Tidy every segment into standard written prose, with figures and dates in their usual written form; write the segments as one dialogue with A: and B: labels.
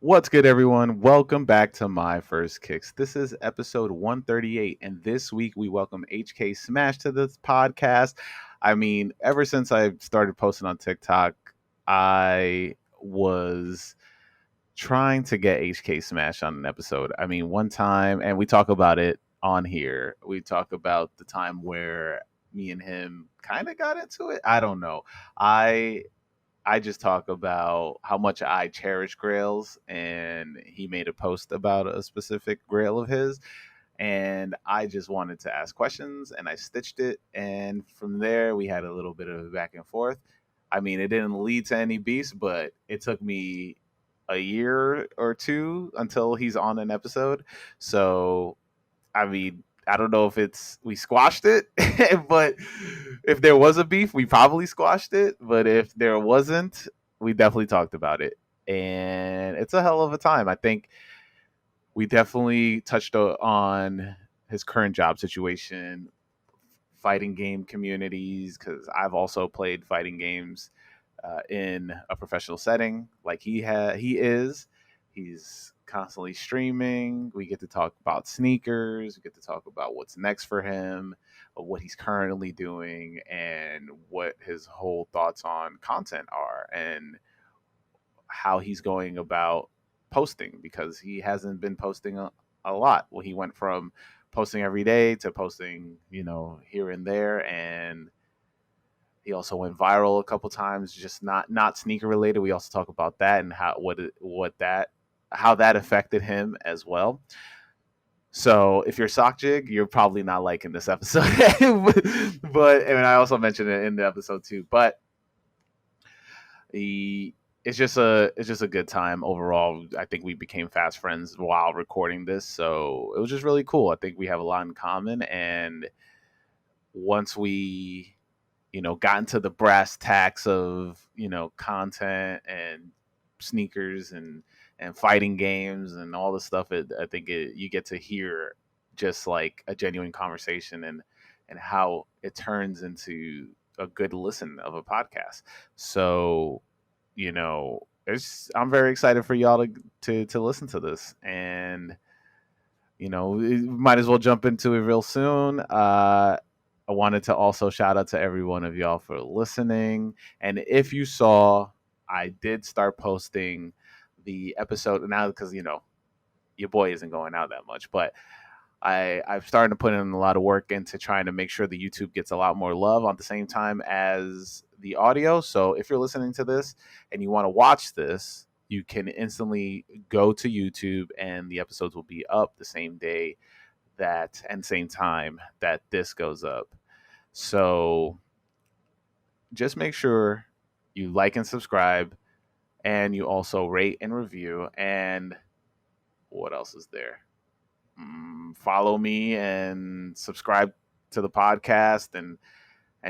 A: What's good, everyone? Welcome back to My First Kicks. This is episode 138, and this week we welcome HKsmash to this podcast. I mean, ever since I started posting on TikTok, I was trying to get HKsmash on an episode. I mean, one time, and we talk about it on here. We talk about the time where me and him kind of got into it. I don't know. I I just talk about how much I cherish grails, and he made a post about a specific grail of his, and I just wanted to ask questions, and I stitched it, and from there we had a little bit of a back and forth. I mean, it didn't lead to any beefs, but it took me a year or two until he's on an episode. So I mean, I don't know if it's we squashed it, but if there was a beef, we probably squashed it. But if there wasn't, we definitely talked about it. And it's a hell of a time. I think we definitely touched on his current job situation, fighting game communities, because I've also played fighting games in a professional setting, like he is. He's constantly streaming. We get to talk about sneakers. We get to talk about what's next for him, what he's currently doing, and what his whole thoughts on content are, and how he's going about posting because he hasn't been posting a lot. Well, he went from posting every day to posting, here and there, and he also went viral a couple times, just not sneaker related. We also talk about that and how that affected him as well. So if you're sock jig, you're probably not liking this episode. But and I also mentioned it in the episode too. But he it's just a good time overall. I think we became fast friends while recording this, so it was just really cool. I think we have a lot in common, and once we got into the brass tacks of content and sneakers and fighting games and all the stuff, I think you get to hear just like a genuine conversation, and how it turns into a good listen of a podcast. So I'm very excited for y'all to listen to this, and we might as well jump into it real soon. I wanted to also shout out to every one of y'all for listening. And if you saw, I did start posting the episode now because, your boy isn't going out that much. But I've started to put in a lot of work into trying to make sure the YouTube gets a lot more love at the same time as the audio. So if you're listening to this and you want to watch this, you can instantly go to YouTube and the episodes will be up the same day and same time that this goes up. So just make sure you like and subscribe, and you also rate and review. And what else is there? Follow me and subscribe to the podcast, and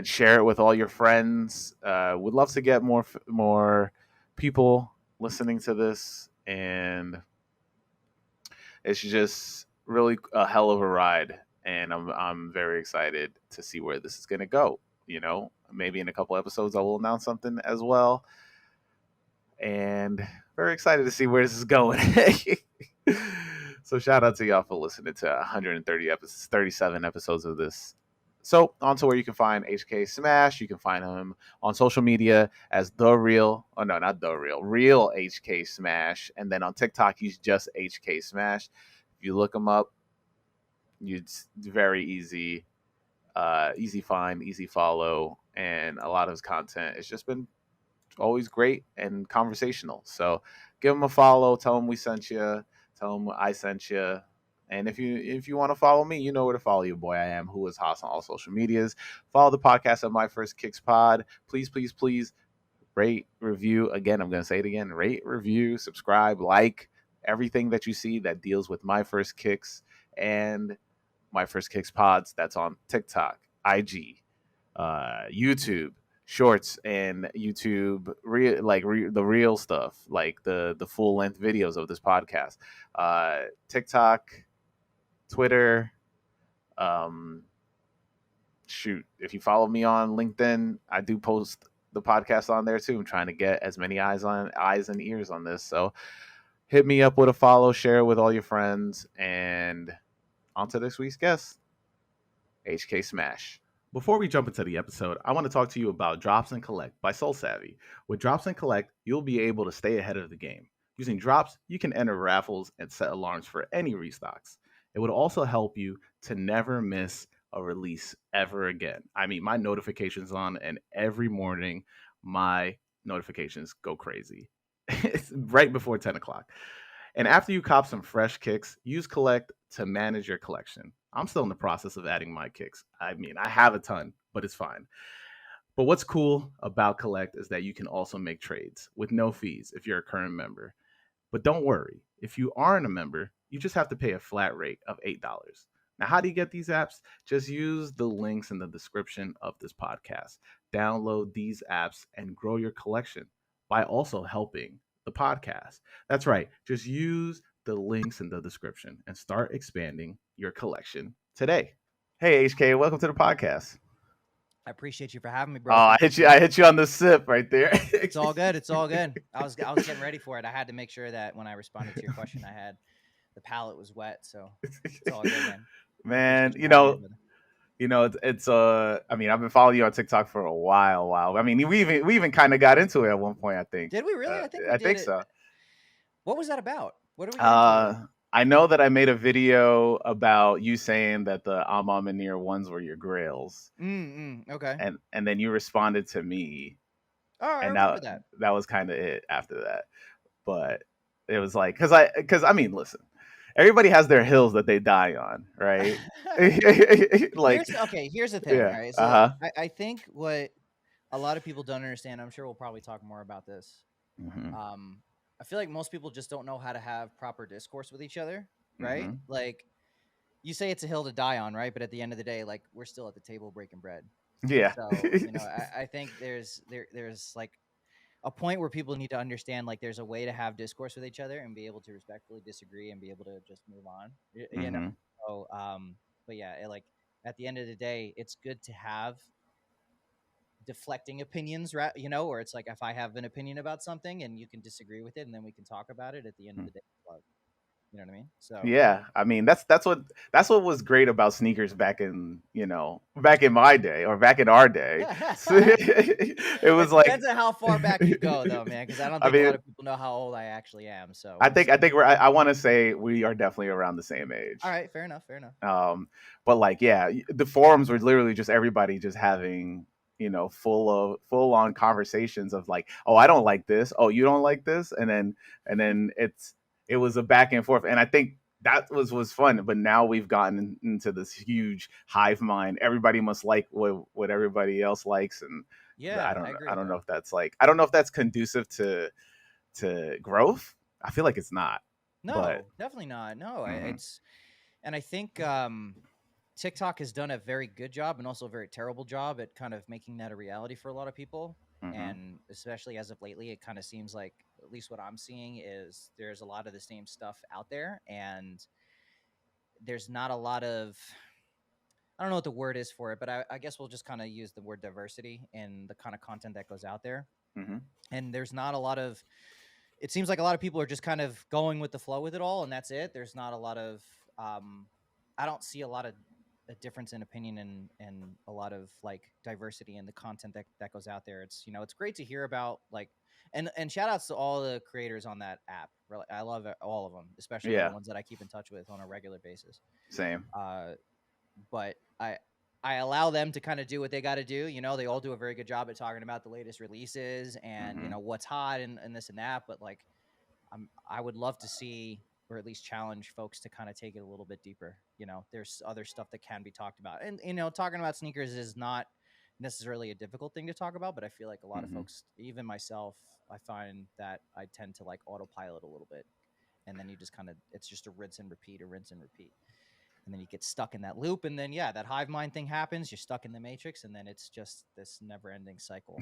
A: share it with all your friends. Would love to get more people listening to this, and it's just really a hell of a ride, and I'm very excited to see where this is going to go. Maybe in a couple episodes I will announce something as well, and very excited to see where this is going. So shout out to y'all for listening to 130 episodes, 37 episodes of this. So on to where you can find HKsmash. You can find him on social media as not the real HKsmash. And then on TikTok, he's just HKsmash. If you look him up, it's very easy, easy find, easy follow, and a lot of his content has just been always great and conversational. So give him a follow. Tell him we sent you. Tell him I sent you. And if you want to follow me, you know where to follow your boy. I am Who Is Haas on all social medias. Follow the podcast at My First Kicks Pod. Please, please, please rate, review. Again, I'm going to say it again. Rate, review, subscribe, like everything that you see that deals with My First Kicks and My First Kicks Pods. That's on TikTok, IG, YouTube, Shorts, and YouTube, the real stuff, like the full length videos of this podcast. TikTok, Twitter. Shoot, if you follow me on LinkedIn, I do post the podcast on there too. I'm trying to get as many eyes and ears on this. So Hit me up with a follow, share it with all your friends, and on to this week's guest, HKsmash. Before we jump into the episode, I want to talk to you about Drops and Collect by Soul Savvy. With Drops and Collect, you'll be able to stay ahead of the game. Using Drops, you can enter raffles and set alarms for any restocks. It would also help you to never miss a release ever again. I mean, my notifications on, and every morning my notifications go crazy. It's right before 10 o'clock. And after you cop some fresh kicks, use Collect to manage your collection. I'm still in the process of adding my kicks. I mean, I have a ton, but it's fine. But what's cool about Collect is that you can also make trades with no fees if you're a current member. But don't worry, if you aren't a member, you just have to pay a flat rate of $8. Now, how do you get these apps? Just use the links in the description of this podcast. Download these apps and grow your collection by also helping the podcast. That's right. Just use the links in the description and start expanding your collection today. Hey, HK, welcome to the podcast.
B: I appreciate you for having me,
A: Oh,
B: bro.
A: I hit you on the sip right there.
B: It's all good. It's all good. I was getting ready for it. I had to make sure that when I responded to your question, the palate was wet. So it's all good, man.
A: Man,
B: Appreciate you having me.
A: it's I mean, I've been following you on TikTok for a while. I mean, we even kind of got into it at one point, I think.
B: Did we really? I think we
A: I
B: did
A: think
B: it.
A: so.
B: What was that about? What are we getting into?
A: I know that I made a video about you saying that the Amamenir ones were your grails,
B: Okay.
A: and then you responded to me,
B: Oh, I
A: and
B: remember that.
A: that was kind of it after that. But it was like, because I mean, listen, everybody has their hills that they die on, right? Like,
B: Here's the thing.
A: yeah,
B: All right. So I think what a lot of people don't understand, I'm sure we'll probably talk more about this.
A: Mm-hmm.
B: I feel like most people just don't know how to have proper discourse with each other, right?
A: Mm-hmm.
B: Like you say it's a hill to die on, right? But at the end of the day, like we're still at the table breaking bread.
A: Yeah.
B: So, I think there's like a point where people need to understand like there's a way to have discourse with each other and be able to respectfully disagree and be able to just move on. You know.
A: Mm-hmm.
B: So but yeah, like at the end of the day, it's good to have deflecting opinions, right? Or it's like if I have an opinion about something and you can disagree with it and then we can talk about it at the end of the day. You know what I mean? So
A: Yeah, I mean that's what was great about sneakers back in my day or back in our day. It was
B: it
A: like,
B: depends on how far back you go, though, man. Because I don't
A: I
B: think a
A: mean,
B: lot of people know how old I actually am. So
A: I think I want to say we are definitely around the same age.
B: All right, fair enough, fair enough.
A: But like, yeah, the forums were literally just everybody just having full on conversations of like, oh, I don't like this, oh, you don't like this, and then it was a back and forth, and I think that was fun. But now we've gotten into this huge hive mind. Everybody must like what everybody else likes, and
B: Yeah,
A: I don't know if that's like, I don't know if that's conducive to growth. I feel like it's not.
B: No,
A: but
B: definitely not. No, and I think TikTok has done a very good job and also a very terrible job at kind of making that a reality for a lot of people. And especially as of lately, it kind of seems like, at least what I'm seeing, is there's a lot of the same stuff out there, and there's not a lot of, I don't know what the word is for it, but I guess we'll just kind of use the word diversity in the kind of content that goes out there. And there's not a lot of, it seems like a lot of people are just kind of going with the flow with it all, and that's it. There's not a lot of, I don't see a lot of a difference in opinion and a lot of like diversity in the content that goes out there. It's it's great to hear about, like, and shout outs to all the creators on that app. Really, I love all of them, especially the ones that I keep in touch with on a regular basis.
A: Same.
B: But I allow them to kind of do what they got to do. They all do a very good job at talking about the latest releases and what's hot and this and that. But like, I would love to see, or at least challenge folks to kind of take it a little bit deeper. There's other stuff that can be talked about, and talking about sneakers is not necessarily a difficult thing to talk about, but I feel like a lot of folks, even myself, I find that I tend to like autopilot a little bit, and then you just kind of, it's just a rinse and repeat, and then you get stuck in that loop, and then that hive mind thing happens. You're stuck in the matrix, and then it's just this never-ending cycle.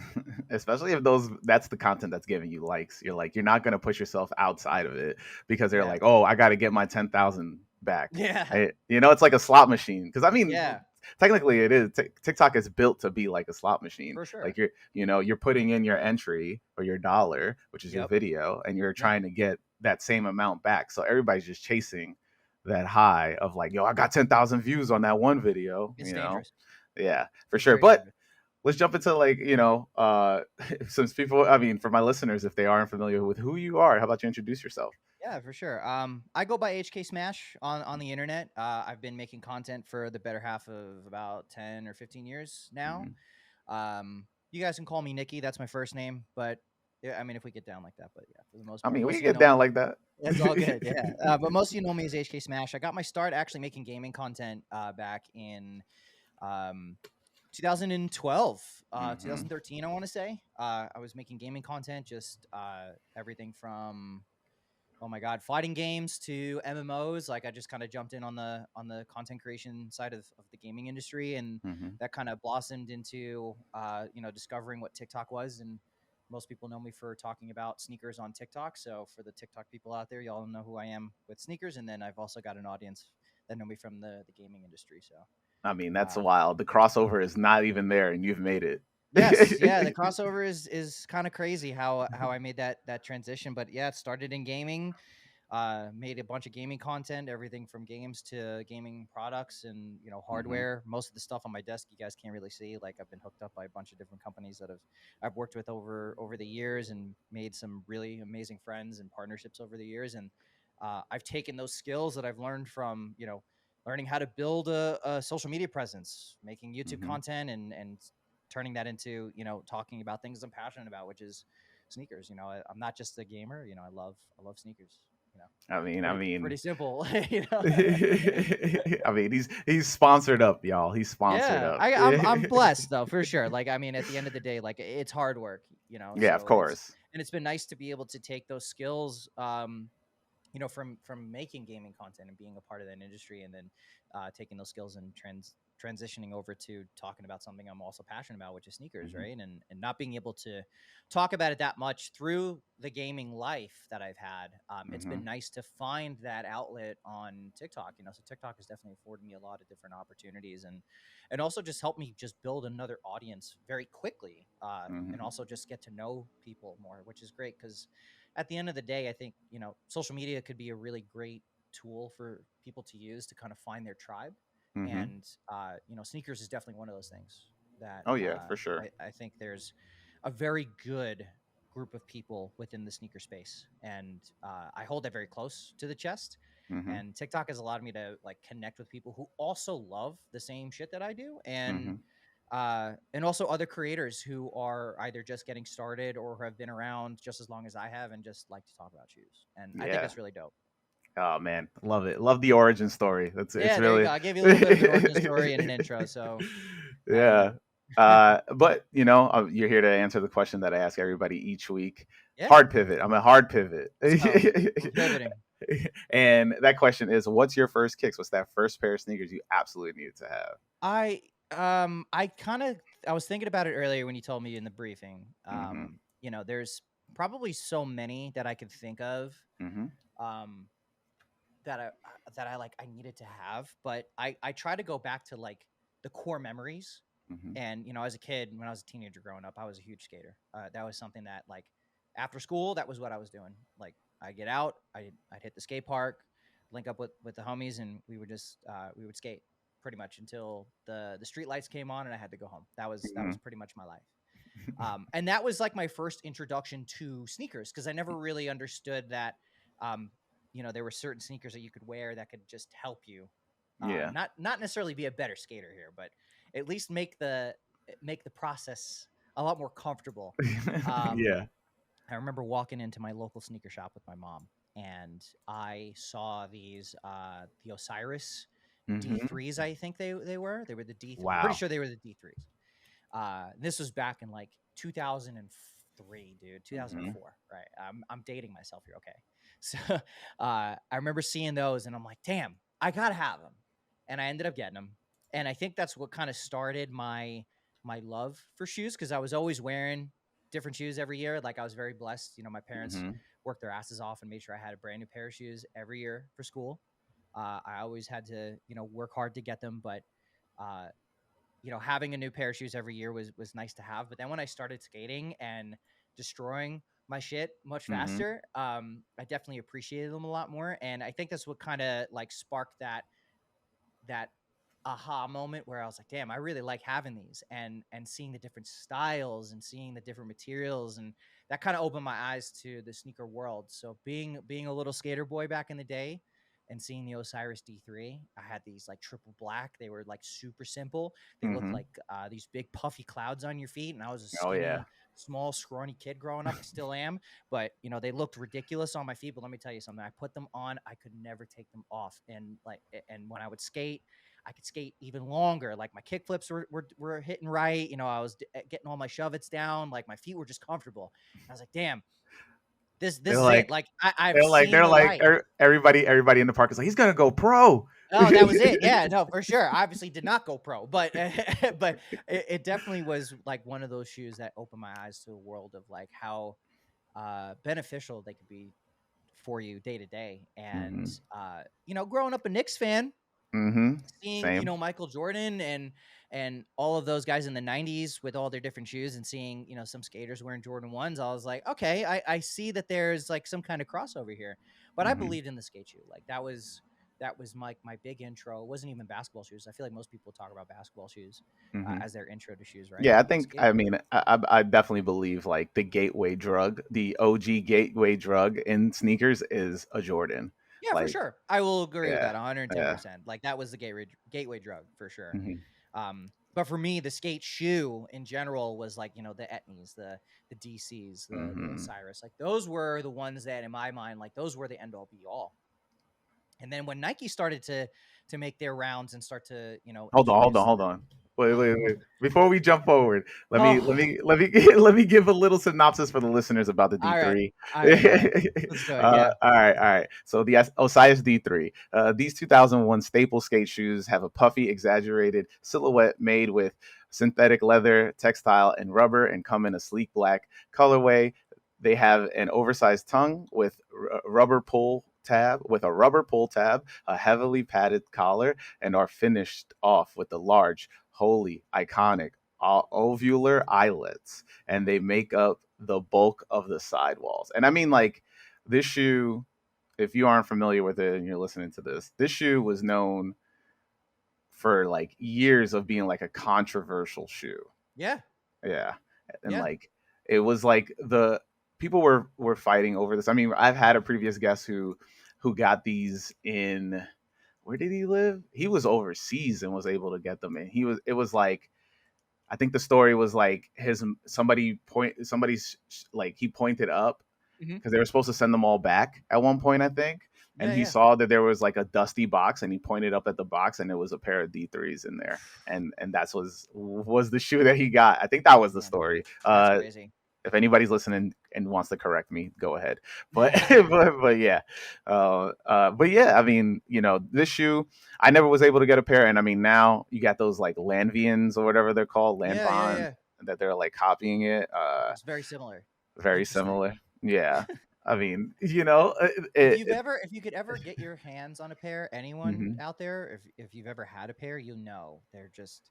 A: Especially if that's the content that's giving you likes. You're like, you're not going to push yourself outside of it because they're like, oh, I got to get my 10,000 back.
B: Yeah,
A: it's like a slot machine. Because I mean,
B: yeah,
A: technically it is. TikTok is built to be like a slot machine.
B: for sure.
A: Like you're putting in your entry or your dollar, which is your video, and you're trying to get that same amount back. So everybody's just chasing that high of like, yo, I got 10,000 views on that one video,
B: It's dangerous.
A: Yeah, for
B: It's
A: sure.
B: very
A: But
B: dangerous.
A: let's jump into like, since people, I mean, for my listeners, if they aren't familiar with who you are, how about you introduce yourself?
B: Yeah, for sure. I go by HKsmash on the internet. I've been making content for the better half of about 10 or 15 years now.
A: Hmm.
B: You guys can call me Nikki. That's my first name, but yeah, I mean, if we get down like that, but yeah, for the most
A: I
B: part,
A: mean, we
B: most
A: can
B: of you
A: get
B: know
A: down
B: me.
A: like that.
B: That's all good. Yeah, but most of you know me as HKsmash. I got my start actually making gaming content back in um, 2012,
A: Hmm.
B: 2013, I want to say. I was making gaming content, just everything from, oh my god, fighting games to MMOs. Like I just kind of jumped in on the content creation side of the gaming industry, and
A: Hmm.
B: that kind of blossomed into discovering what TikTok was. And most people know me for talking about sneakers on TikTok. So for the TikTok people out there, y'all know who I am with sneakers. And then I've also got an audience that know me from the gaming industry. So
A: I mean, that's
B: um,
A: wild. The crossover is not even there, and you've made it.
B: yes, yeah, the crossover is kind of crazy how I made that transition. But yeah, it started in gaming, made a bunch of gaming content, everything from games to gaming products and
A: Hmm.
B: hardware. Most of the stuff on my desk you guys can't really see. Like I've been hooked up by a bunch of different companies that I've worked with over the years and made some really amazing friends and partnerships over the years. And I've taken those skills that I've learned from learning how to build a social media presence, making YouTube
A: Hmm.
B: content, and turning that into talking about things I'm passionate about, which is sneakers. I'm not just a gamer. I love sneakers. You know,
A: I mean, I
B: pretty
A: mean,
B: simple. you know.
A: I mean, he's sponsored up, y'all. He's sponsored
B: Yeah,
A: up.
B: I'm blessed though for sure. Like I mean, at the end of the day, like it's hard work.
A: Yeah, of
B: So
A: course.
B: it's been nice to be able to take those skills. From making gaming content and being a part of that industry, and then taking those skills and transitioning over to talking about something I'm also passionate about, which is sneakers,
A: Hmm.
B: right? And not being able to talk about it that much through the gaming life that I've had. It's
A: Hmm.
B: been nice to find that outlet on TikTok. So TikTok has definitely afforded me a lot of different opportunities, and also just helped me just build another audience very quickly,
A: Hmm.
B: and also just get to know people more, which is great because at the end of the day, I think, social media could be a really great tool for people to use to kind of find their tribe.
A: Hmm.
B: And, sneakers is definitely one of those things that
A: Oh yeah, for sure.
B: I think there's a very good group of people within the sneaker space. And I hold that very close to the chest.
A: Hmm.
B: And TikTok has allowed me to like connect with people who also love the same shit that I do.
A: Hmm.
B: And also other creators who are either just getting started or have been around just as long as I have and just like to talk about shoes. And I think
A: Yeah.
B: that's really dope.
A: Oh man, love it. Love the origin story. It's
B: Yeah, there you go.
A: really
B: I gave you a little bit of an origin story and an intro. So, uh,
A: yeah. But you're here to answer the question that I ask everybody each week.
B: yeah,
A: Hard pivot. I'm a hard pivot.
B: let's go. We're pivoting.
A: And that question is, what's your first kicks? What's that first pair of sneakers you absolutely needed to have?
B: I kind of I was thinking about it earlier when you told me in the briefing.
A: Hmm.
B: There's probably so many that I could think of.
A: Hmm.
B: Um, that I like I needed to have, but I try to go back to like the core memories.
A: Hmm.
B: And as a kid, when I was a teenager growing up, I was a huge skater. That was something that like after school, that was what I was doing. Like I get out, I'd hit the skate park, link up with the homies, and we would skate pretty much until the street lights came on and I had to go home. That was pretty much my life. And that was like my first introduction to sneakers because I never really understood that. Um, there were certain sneakers that you could wear that could just help you,
A: Yeah.
B: not necessarily be a better skater here, but at least make the process a lot more comfortable. Um,
A: Yeah.
B: I remember walking into my local sneaker shop with my mom, and I saw the Osiris
A: Hmm.
B: D3s. I think they were the D. I'm pretty
A: Wow.
B: sure they were the D3s. This was back in like 2003, dude,
A: Hmm.
B: 2004. Right. I'm dating myself here. Okay. So I remember seeing those and I'm like, damn, I gotta have them. And I ended up getting them. And I think that's what kind of started my love for shoes because I was always wearing different shoes every year. Like I was very blessed. My parents
A: Hmm.
B: worked their asses off and made sure I had a brand new pair of shoes every year for school. I always had to, work hard to get them, but uh, having a new pair of shoes every year was nice to have. But then when I started skating and destroying my shit much
A: Mm-hmm.
B: faster. I definitely appreciated them a lot more, and I think that's what kind of like sparked that aha moment where I was like, damn, I really like having these and seeing the different styles and seeing the different materials, and that kind of opened my eyes to the sneaker world. So being a little skater boy back in the day and seeing the Osiris D3, I had these like triple black. They were like super simple. They looked
A: Mm-hmm.
B: like these big puffy clouds on your feet, and I was a
A: Oh yeah.
B: skinny, small, scrawny kid growing up. I still am, but they looked ridiculous on my feet. But let me tell you something: I put them on, I could never take them off, and and when I would skate, I could skate even longer. Like my kick flips were hitting right. I was getting all my shove-its down. Like my feet were just comfortable. And I was like, damn, this
A: They're
B: is it.
A: like
B: Like I've
A: they're like
B: seen
A: they're
B: the
A: like
B: light.
A: everybody in the park is like, he's gonna go pro.
B: Oh, that was it. Yeah, no, for sure. I obviously did not go pro, but but it definitely was like one of those shoes that opened my eyes to a world of like how beneficial they could be for you day to day. And
A: Mm-hmm.
B: growing up a Knicks fan,
A: Mm-hmm.
B: seeing
A: Same.
B: Michael Jordan and all of those guys in the 90s with all their different shoes, and seeing some skaters wearing Jordan 1s, I was like, okay, I see that there's like some kind of crossover here. But I
A: Mm-hmm.
B: believed in the skate shoe. Like that was my big intro. It wasn't even basketball shoes. I feel like most people talk about basketball shoes
A: Mm-hmm.
B: as their intro to shoes, right?
A: Yeah, I
B: But
A: think.
B: skate.
A: I mean, I definitely believe like the gateway drug, the OG gateway drug in sneakers is a Jordan.
B: Yeah, for
A: Like,
B: sure. I will agree with
A: yeah,
B: that
A: yeah.
B: 110%. Like that was the gateway drug for sure.
A: Mm-hmm.
B: But for me, the skate shoe in general was like, the Etnies, the DCs, the
A: Mm-hmm.
B: Osiris. Like those were the ones that in my mind, like those were the end all be all. And then when Nike started to make their rounds and start to,
A: Hold on, hold on,
B: introduce
A: hold on. Wait, wait, wait. Before we jump forward,
B: oh,
A: let me give a little synopsis for the listeners about the
B: all right.
A: D3.
B: All right, all right. Let's do it. Yeah.
A: All right, all right. So the Osiris D3. These 2001 staple skate shoes have a puffy, exaggerated silhouette made with synthetic leather, textile, and rubber, and come in a sleek black colorway. They have an oversized tongue with a rubber pull tab, a heavily padded collar, and are finished off with the large, holy, iconic ovular eyelets, and they make up the bulk of the sidewalls. And I mean, like, this shoe, if you aren't familiar with it and you're listening to this shoe was known for like years of being like a controversial shoe.
B: Yeah.
A: Yeah. And
B: Yeah.
A: like, it was like the people were fighting over this. I mean, I've had a previous guest who got these in, where did he live? He was overseas and was able to get them. And it was like, I think the story was like somebody's like, he pointed up
B: Hmm.
A: because they were supposed to send them all back at one point, I think. And
B: Yeah.
A: he
B: Yeah.
A: saw that there was like a dusty box, and he pointed up at the box, and it was a pair of D3s in there, and that's was the shoe that he got. I think that was the
B: Man,
A: story.
B: that's crazy.
A: If anybody's listening and wants to correct me, go ahead. But but yeah, but yeah. I mean, this shoe, I never was able to get a pair, and I mean, now you got those like Lanvians or whatever they're called,
B: Yeah. Yeah.
A: Lanvon,
B: Yeah.
A: that they're like copying it.
B: It's very similar.
A: Very
B: Interesting.
A: similar. Yeah. I mean,
B: If you could ever get your hands on a pair, anyone
A: mhm,
B: out there, if you've ever had a pair, they're just,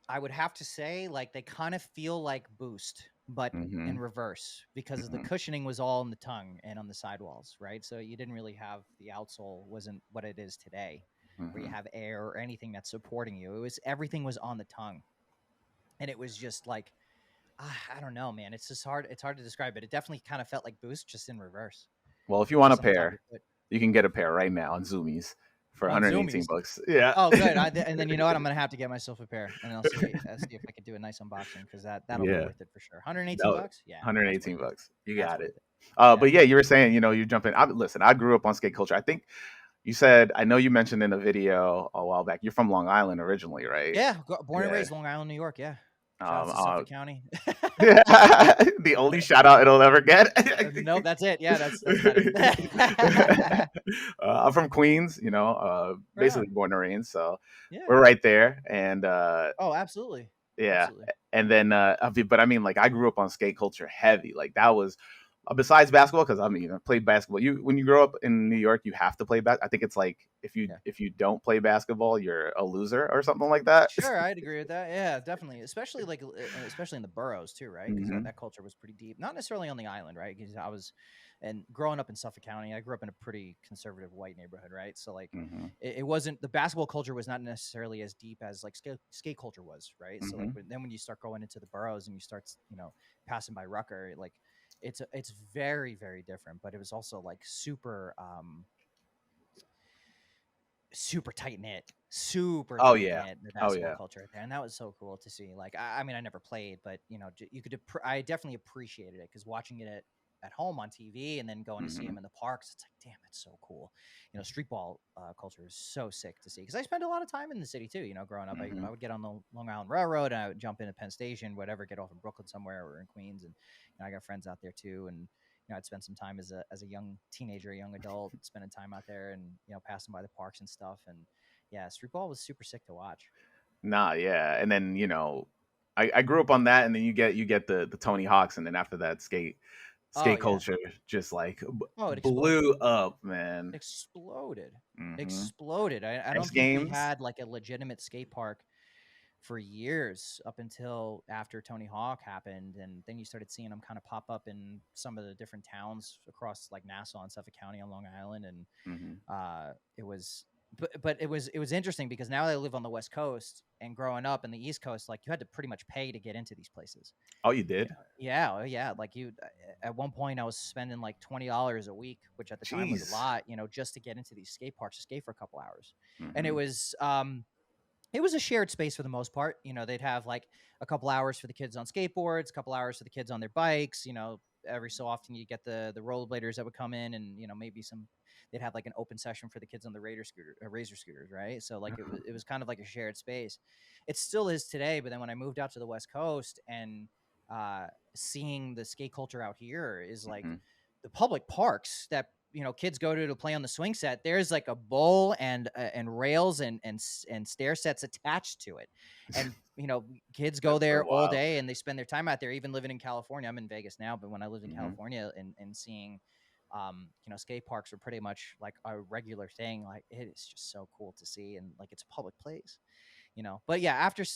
B: I would have to say, like they kind of feel like Boost, but in
A: mhm,
B: reverse, because the
A: mhm,
B: cushioning was all on the tongue and on the sidewalls, right? So you didn't really have, the outsole wasn't what it is today, where you
A: mhm.
B: have air or anything that's supporting you. It was, everything was on the tongue, and it was just like, I don't know, man. It's just hard. It's hard to describe it. It definitely kind of felt like Boost, just in reverse,
A: Well, if you want a
B: just on the top of your
A: pair,
B: foot.
A: you can get a pair right now on Zoomies for
B: On
A: 118
B: Zoomies.
A: bucks. Yeah.
B: Oh, good. And then you know what? I'm gonna have to get myself a pair, and I'll see if I can do a nice unboxing, because that'll be
A: Yeah.
B: worth it for sure. 118
A: No,
B: bucks. Yeah, that's
A: 118
B: worth it.
A: bucks. You
B: That's
A: got it.
B: worth it.
A: But
B: Yeah.
A: yeah, you were saying, you're jumping. Listen, I grew up on skate culture. I think you said, I know you mentioned in a video a while back, you're from Long Island originally, right?
B: Yeah. Born and
A: Yeah.
B: raised Long Island, New York. Yeah. Shout out
A: Um,
B: to
A: uh,
B: Suffolk County.
A: the only shout out it'll ever get.
B: Nope, that's it. Yeah, that's about it.
A: I'm from Queens,
B: Right
A: basically
B: on.
A: born and raised, so
B: Yeah.
A: we're right there. And
B: Oh, absolutely.
A: yeah,
B: Absolutely.
A: and then but I mean, like, I grew up on skate culture heavy. Like, that was besides basketball, because I mean, I played basketball. You when you grow up in New York, you have to play I think it's like
B: Yeah.
A: if you don't play basketball, you're a loser or something like that.
B: Sure, I'd agree with that. Yeah, definitely. Especially like especially in the boroughs too, right? Because
A: Hmm.
B: that culture was pretty deep. Not necessarily on the island, right? Because I was, and growing up in Suffolk County, I grew up in a pretty conservative white neighborhood, right? So like,
A: Hmm.
B: it wasn't, the basketball culture was not necessarily as deep as like skate culture was, right? So like
A: Hmm.
B: then when you start going into the boroughs and you start passing by Rucker, like it's very different. But it was also like super tight knit, super
A: Oh
B: tight
A: yeah.
B: knit, the
A: Oh
B: basketball
A: yeah.
B: culture there, and that was so cool to see. Like, I mean, I never played, but you could. I definitely appreciated it because watching it at home on TV and then going to see
A: Hmm.
B: him in the parks, it's like, damn, that's so cool. Street ball culture is so sick to see because I spent a lot of time in the city too. Growing up,
A: Hmm.
B: I would get on the Long Island Railroad and I would jump into Penn Station, whatever, get off in Brooklyn somewhere or in Queens, and I got friends out there too, and I'd spend some time as a young teenager, young adult, spending time out there and passing by the parks and stuff. And yeah, street ball was super sick to watch.
A: Nah, yeah, and then I grew up on that, and then you get the Tony Hawks, and then after that,
B: Oh
A: skate
B: yeah.
A: culture just like
B: Oh, it exploded.
A: blew up, man.
B: Exploded.
A: Hmm.
B: Exploded. I don't
A: X
B: think we
A: Games.
B: had like a legitimate skate park for years up until after Tony Hawk happened, and then you started seeing them kind of pop up in some of the different towns across like Nassau and Suffolk County on Long Island, and
A: Hmm.
B: it was but it was interesting because now I live on the West Coast, and growing up in the East Coast, like you had to pretty much pay to get into these places.
A: Oh, you
B: Yeah,
A: did?
B: yeah, oh, yeah. Like at one point, I was spending like $20 a week, which at the time was a
A: Jeez.
B: lot, just to get into these skate parks to skate for a couple hours. And
A: Hmm.
B: it was a shared space for the most part. They'd have like a couple hours for the kids on skateboards, a couple hours for the kids on their bikes. Every so often you get the rollerbladers that would come in, and maybe some they'd have like an open session for the kids on the razor scooters, right? So like it was kind of like a shared space. It still is today, but then when I moved out to the West Coast and uh, seeing the skate culture out here is like
A: Hmm.
B: the public parks that kids go to play on the swing set. There's like a bowl and rails and stair sets attached to it, and kids go
A: That's
B: there
A: so
B: all
A: wild.
B: day and they spend their time out there. Even living in California, I'm in Vegas now, but when I lived in
A: Hmm.
B: California and seeing skate parks were pretty much like a regular thing. Like, it is just so cool to see, and like it's a public place. But yeah,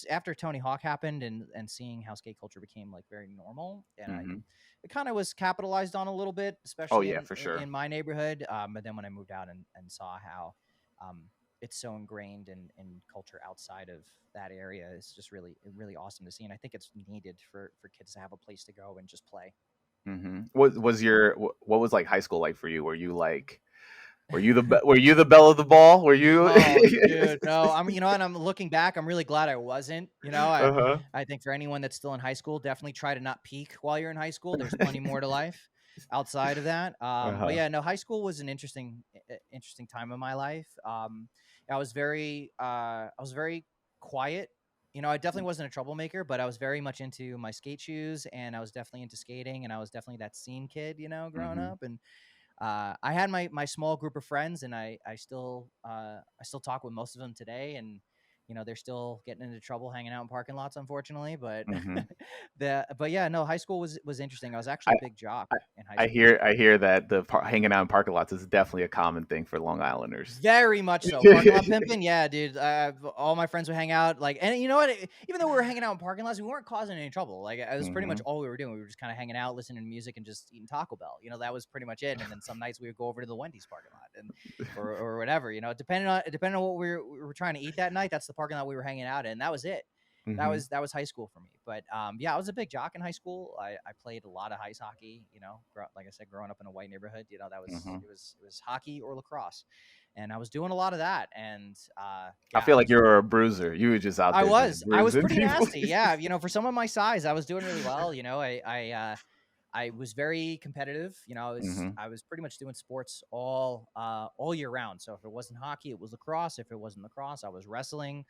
B: after Tony Hawk happened and seeing how skate culture became like very normal, and I
A: Hmm.
B: it kind of was capitalized on a little bit,
A: Oh
B: especially
A: yeah,
B: in
A: for
B: in
A: sure.
B: my neighborhood. But then when I moved out and saw how um, it's so ingrained in culture outside of that area, it's just really awesome to see, and I think it's needed for kids to have a place to go and just play.
A: Hmm. What was like high school like for you? Were you like were you the belle of the ball? Were you?
B: Oh, dude, no. And I'm looking back, I'm really glad I wasn't. I
A: Uh-huh.
B: I think for anyone that's still in high school, definitely try to not peak while you're in high school. There's plenty more to life outside of that. But
A: Uh-huh.
B: yeah, no, high school was an interesting time in my life. I was very quiet. I definitely wasn't a troublemaker, but I was very much into my skate shoes, and I was definitely into skating, and I was definitely that scene kid, growing
A: Mhm.
B: up. And I had my small group of friends, and I still talk with most of them today, and they're still getting into trouble hanging out in parking lots, unfortunately. But
A: Mhm.
B: but yeah, no, high school was interesting. I was actually
A: I
B: a big jock
A: I
B: in high
A: I
B: school.
A: hear that hanging out in parking lots is definitely a common thing for Long Islanders.
B: Very much so. Parking lot pimping, yeah, dude. All my friends would hang out, like, and you know what? Even though we were hanging out in parking lots, we weren't causing any trouble. Like, it was pretty much
A: Mhm.
B: all we were doing. We were just kind of hanging out, listening to music, and just eating Taco Bell. That was pretty much it. And then some nights we would go over to the Wendy's parking lot and or whatever. Depending on what we were trying to eat that night. That's the parking lot we were hanging out in. That was it. That
A: Mhm.
B: was that was high school for me. But yeah, I was a big jock in high school. I played a lot of ice hockey. Like I said, growing up in a white neighborhood, that was
A: Mhm.
B: it was hockey or lacrosse, and I was doing a lot of that. And
A: I
B: yeah,
A: feel like you were a bruiser. You were just out
B: I
A: there just
B: was I was
A: bruising
B: pretty
A: people.
B: nasty. Yeah, for someone my size, I was doing really well. I was very competitive. I was
A: Mhm.
B: I was pretty much doing sports all year round. So if it wasn't hockey, it was lacrosse. If it wasn't lacrosse, I was wrestling.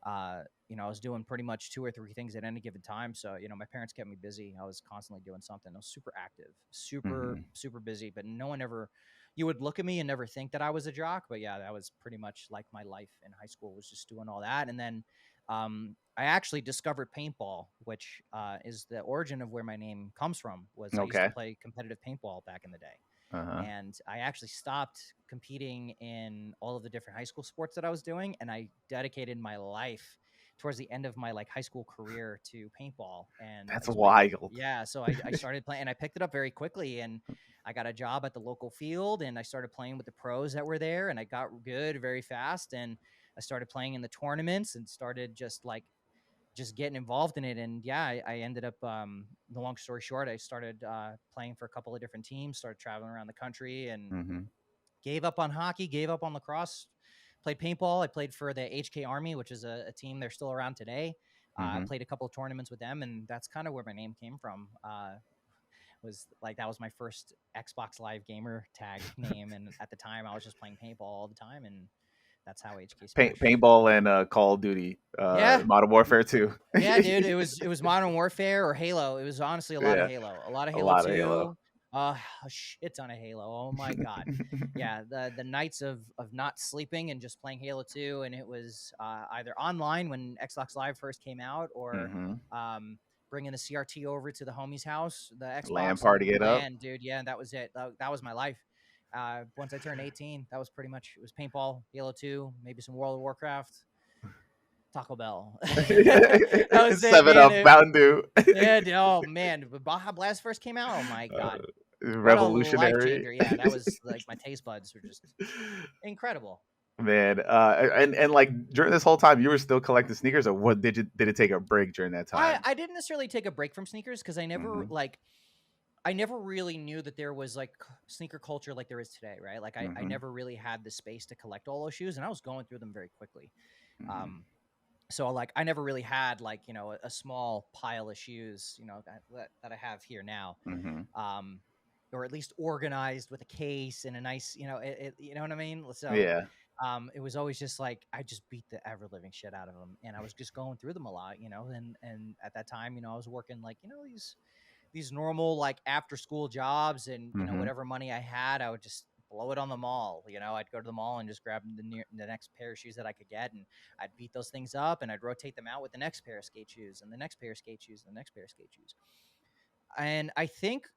B: I was doing pretty much two or three things at any given time. So, my parents kept me busy. I was constantly doing something. I was super active, super,
A: Mhm.
B: super busy, but no one ever, you would look at me and never think that I was a jock. But yeah, that was pretty much like my life in high school, was just doing all that. And then I actually discovered paintball, which is the origin of where my name comes from. Was I used to
A: Okay.
B: play competitive paintball back in the day,
A: Uh-huh.
B: and I actually stopped competing in all of the different high school sports that I was doing, and I dedicated my life towards the end of my like high school career to paintball. And
A: That's
B: it was my
A: wild.
B: yeah, so I started playing, and I picked it up very quickly, and I got a job at the local field, and I started playing with the pros that were there, and I got good very fast, and I started playing in the tournaments and started just getting involved in it. And yeah, I ended up, the long story short, I started playing for a couple of different teams, started traveling around the country, and
A: Mm-hmm.
B: gave up on hockey, gave up on lacrosse, played paintball. I played for the HK Army, which is a team. They're still around today. I
A: Mm-hmm.
B: played a couple of tournaments with them, and that's kind of where my name came from. Was like that was my first Xbox Live gamer tag name, and at the time I was just playing paintball all the time, and that's how HK Smash.
A: Paintball and Call of Duty,
B: Yeah,
A: Modern Warfare 2.
B: yeah, dude. It was Modern Warfare or Halo. It was honestly a lot of
A: Yeah,
B: Halo, a lot of
A: a
B: Halo
A: lot of Halo.
B: 2, a shit ton of Halo. Oh my god, yeah. The nights of not sleeping and just playing Halo 2, and it was either online when Xbox Live first came out, or
A: Mm-hmm.
B: um, bringing the CRT over to the homie's house, the
A: LAN
B: Xbox,
A: party
B: and
A: it up.
B: LAN, dude. Yeah, that was it. That was my life. Once I turned 18, that was pretty much it. Was paintball, Halo 2, maybe some World of Warcraft, Taco Bell. That was it,
A: 7
B: man.
A: Up, Mountain Dew.
B: Yeah, oh man, when Baja Blast first came out, oh my
A: uh,
B: god, what a life
A: Revolutionary.
B: changer! Yeah, that was like my taste buds were just incredible.
A: Man, and like during this whole time, you were still collecting sneakers, or what? Did it take a break during that time?
B: I didn't necessarily take a break from sneakers because
A: Mm-hmm.
B: I never really knew that there was like sneaker culture like there is today, right? Like I
A: Mm-hmm.
B: never really had the space to collect all those shoes, and I was going through them very quickly.
A: Mm-hmm.
B: Um, so like I never really had like a small pile of shoes that I have here now.
A: Mm-hmm.
B: um, or at least organized with a case and a nice, you know what I mean? So
A: Yeah.
B: it was always just like I just beat the ever living shit out of them, and I was just going through them a lot, and at that time, I was working like these normal like after school jobs, and
A: Mm-hmm.
B: whatever money I had, I would just blow it on the mall. I'd go to the mall and just grab the next pair of shoes that I could get, and I'd beat those things up, and I'd rotate them out with the next pair of skate shoes and the next pair of skate shoes and the next pair of skate shoes. And I think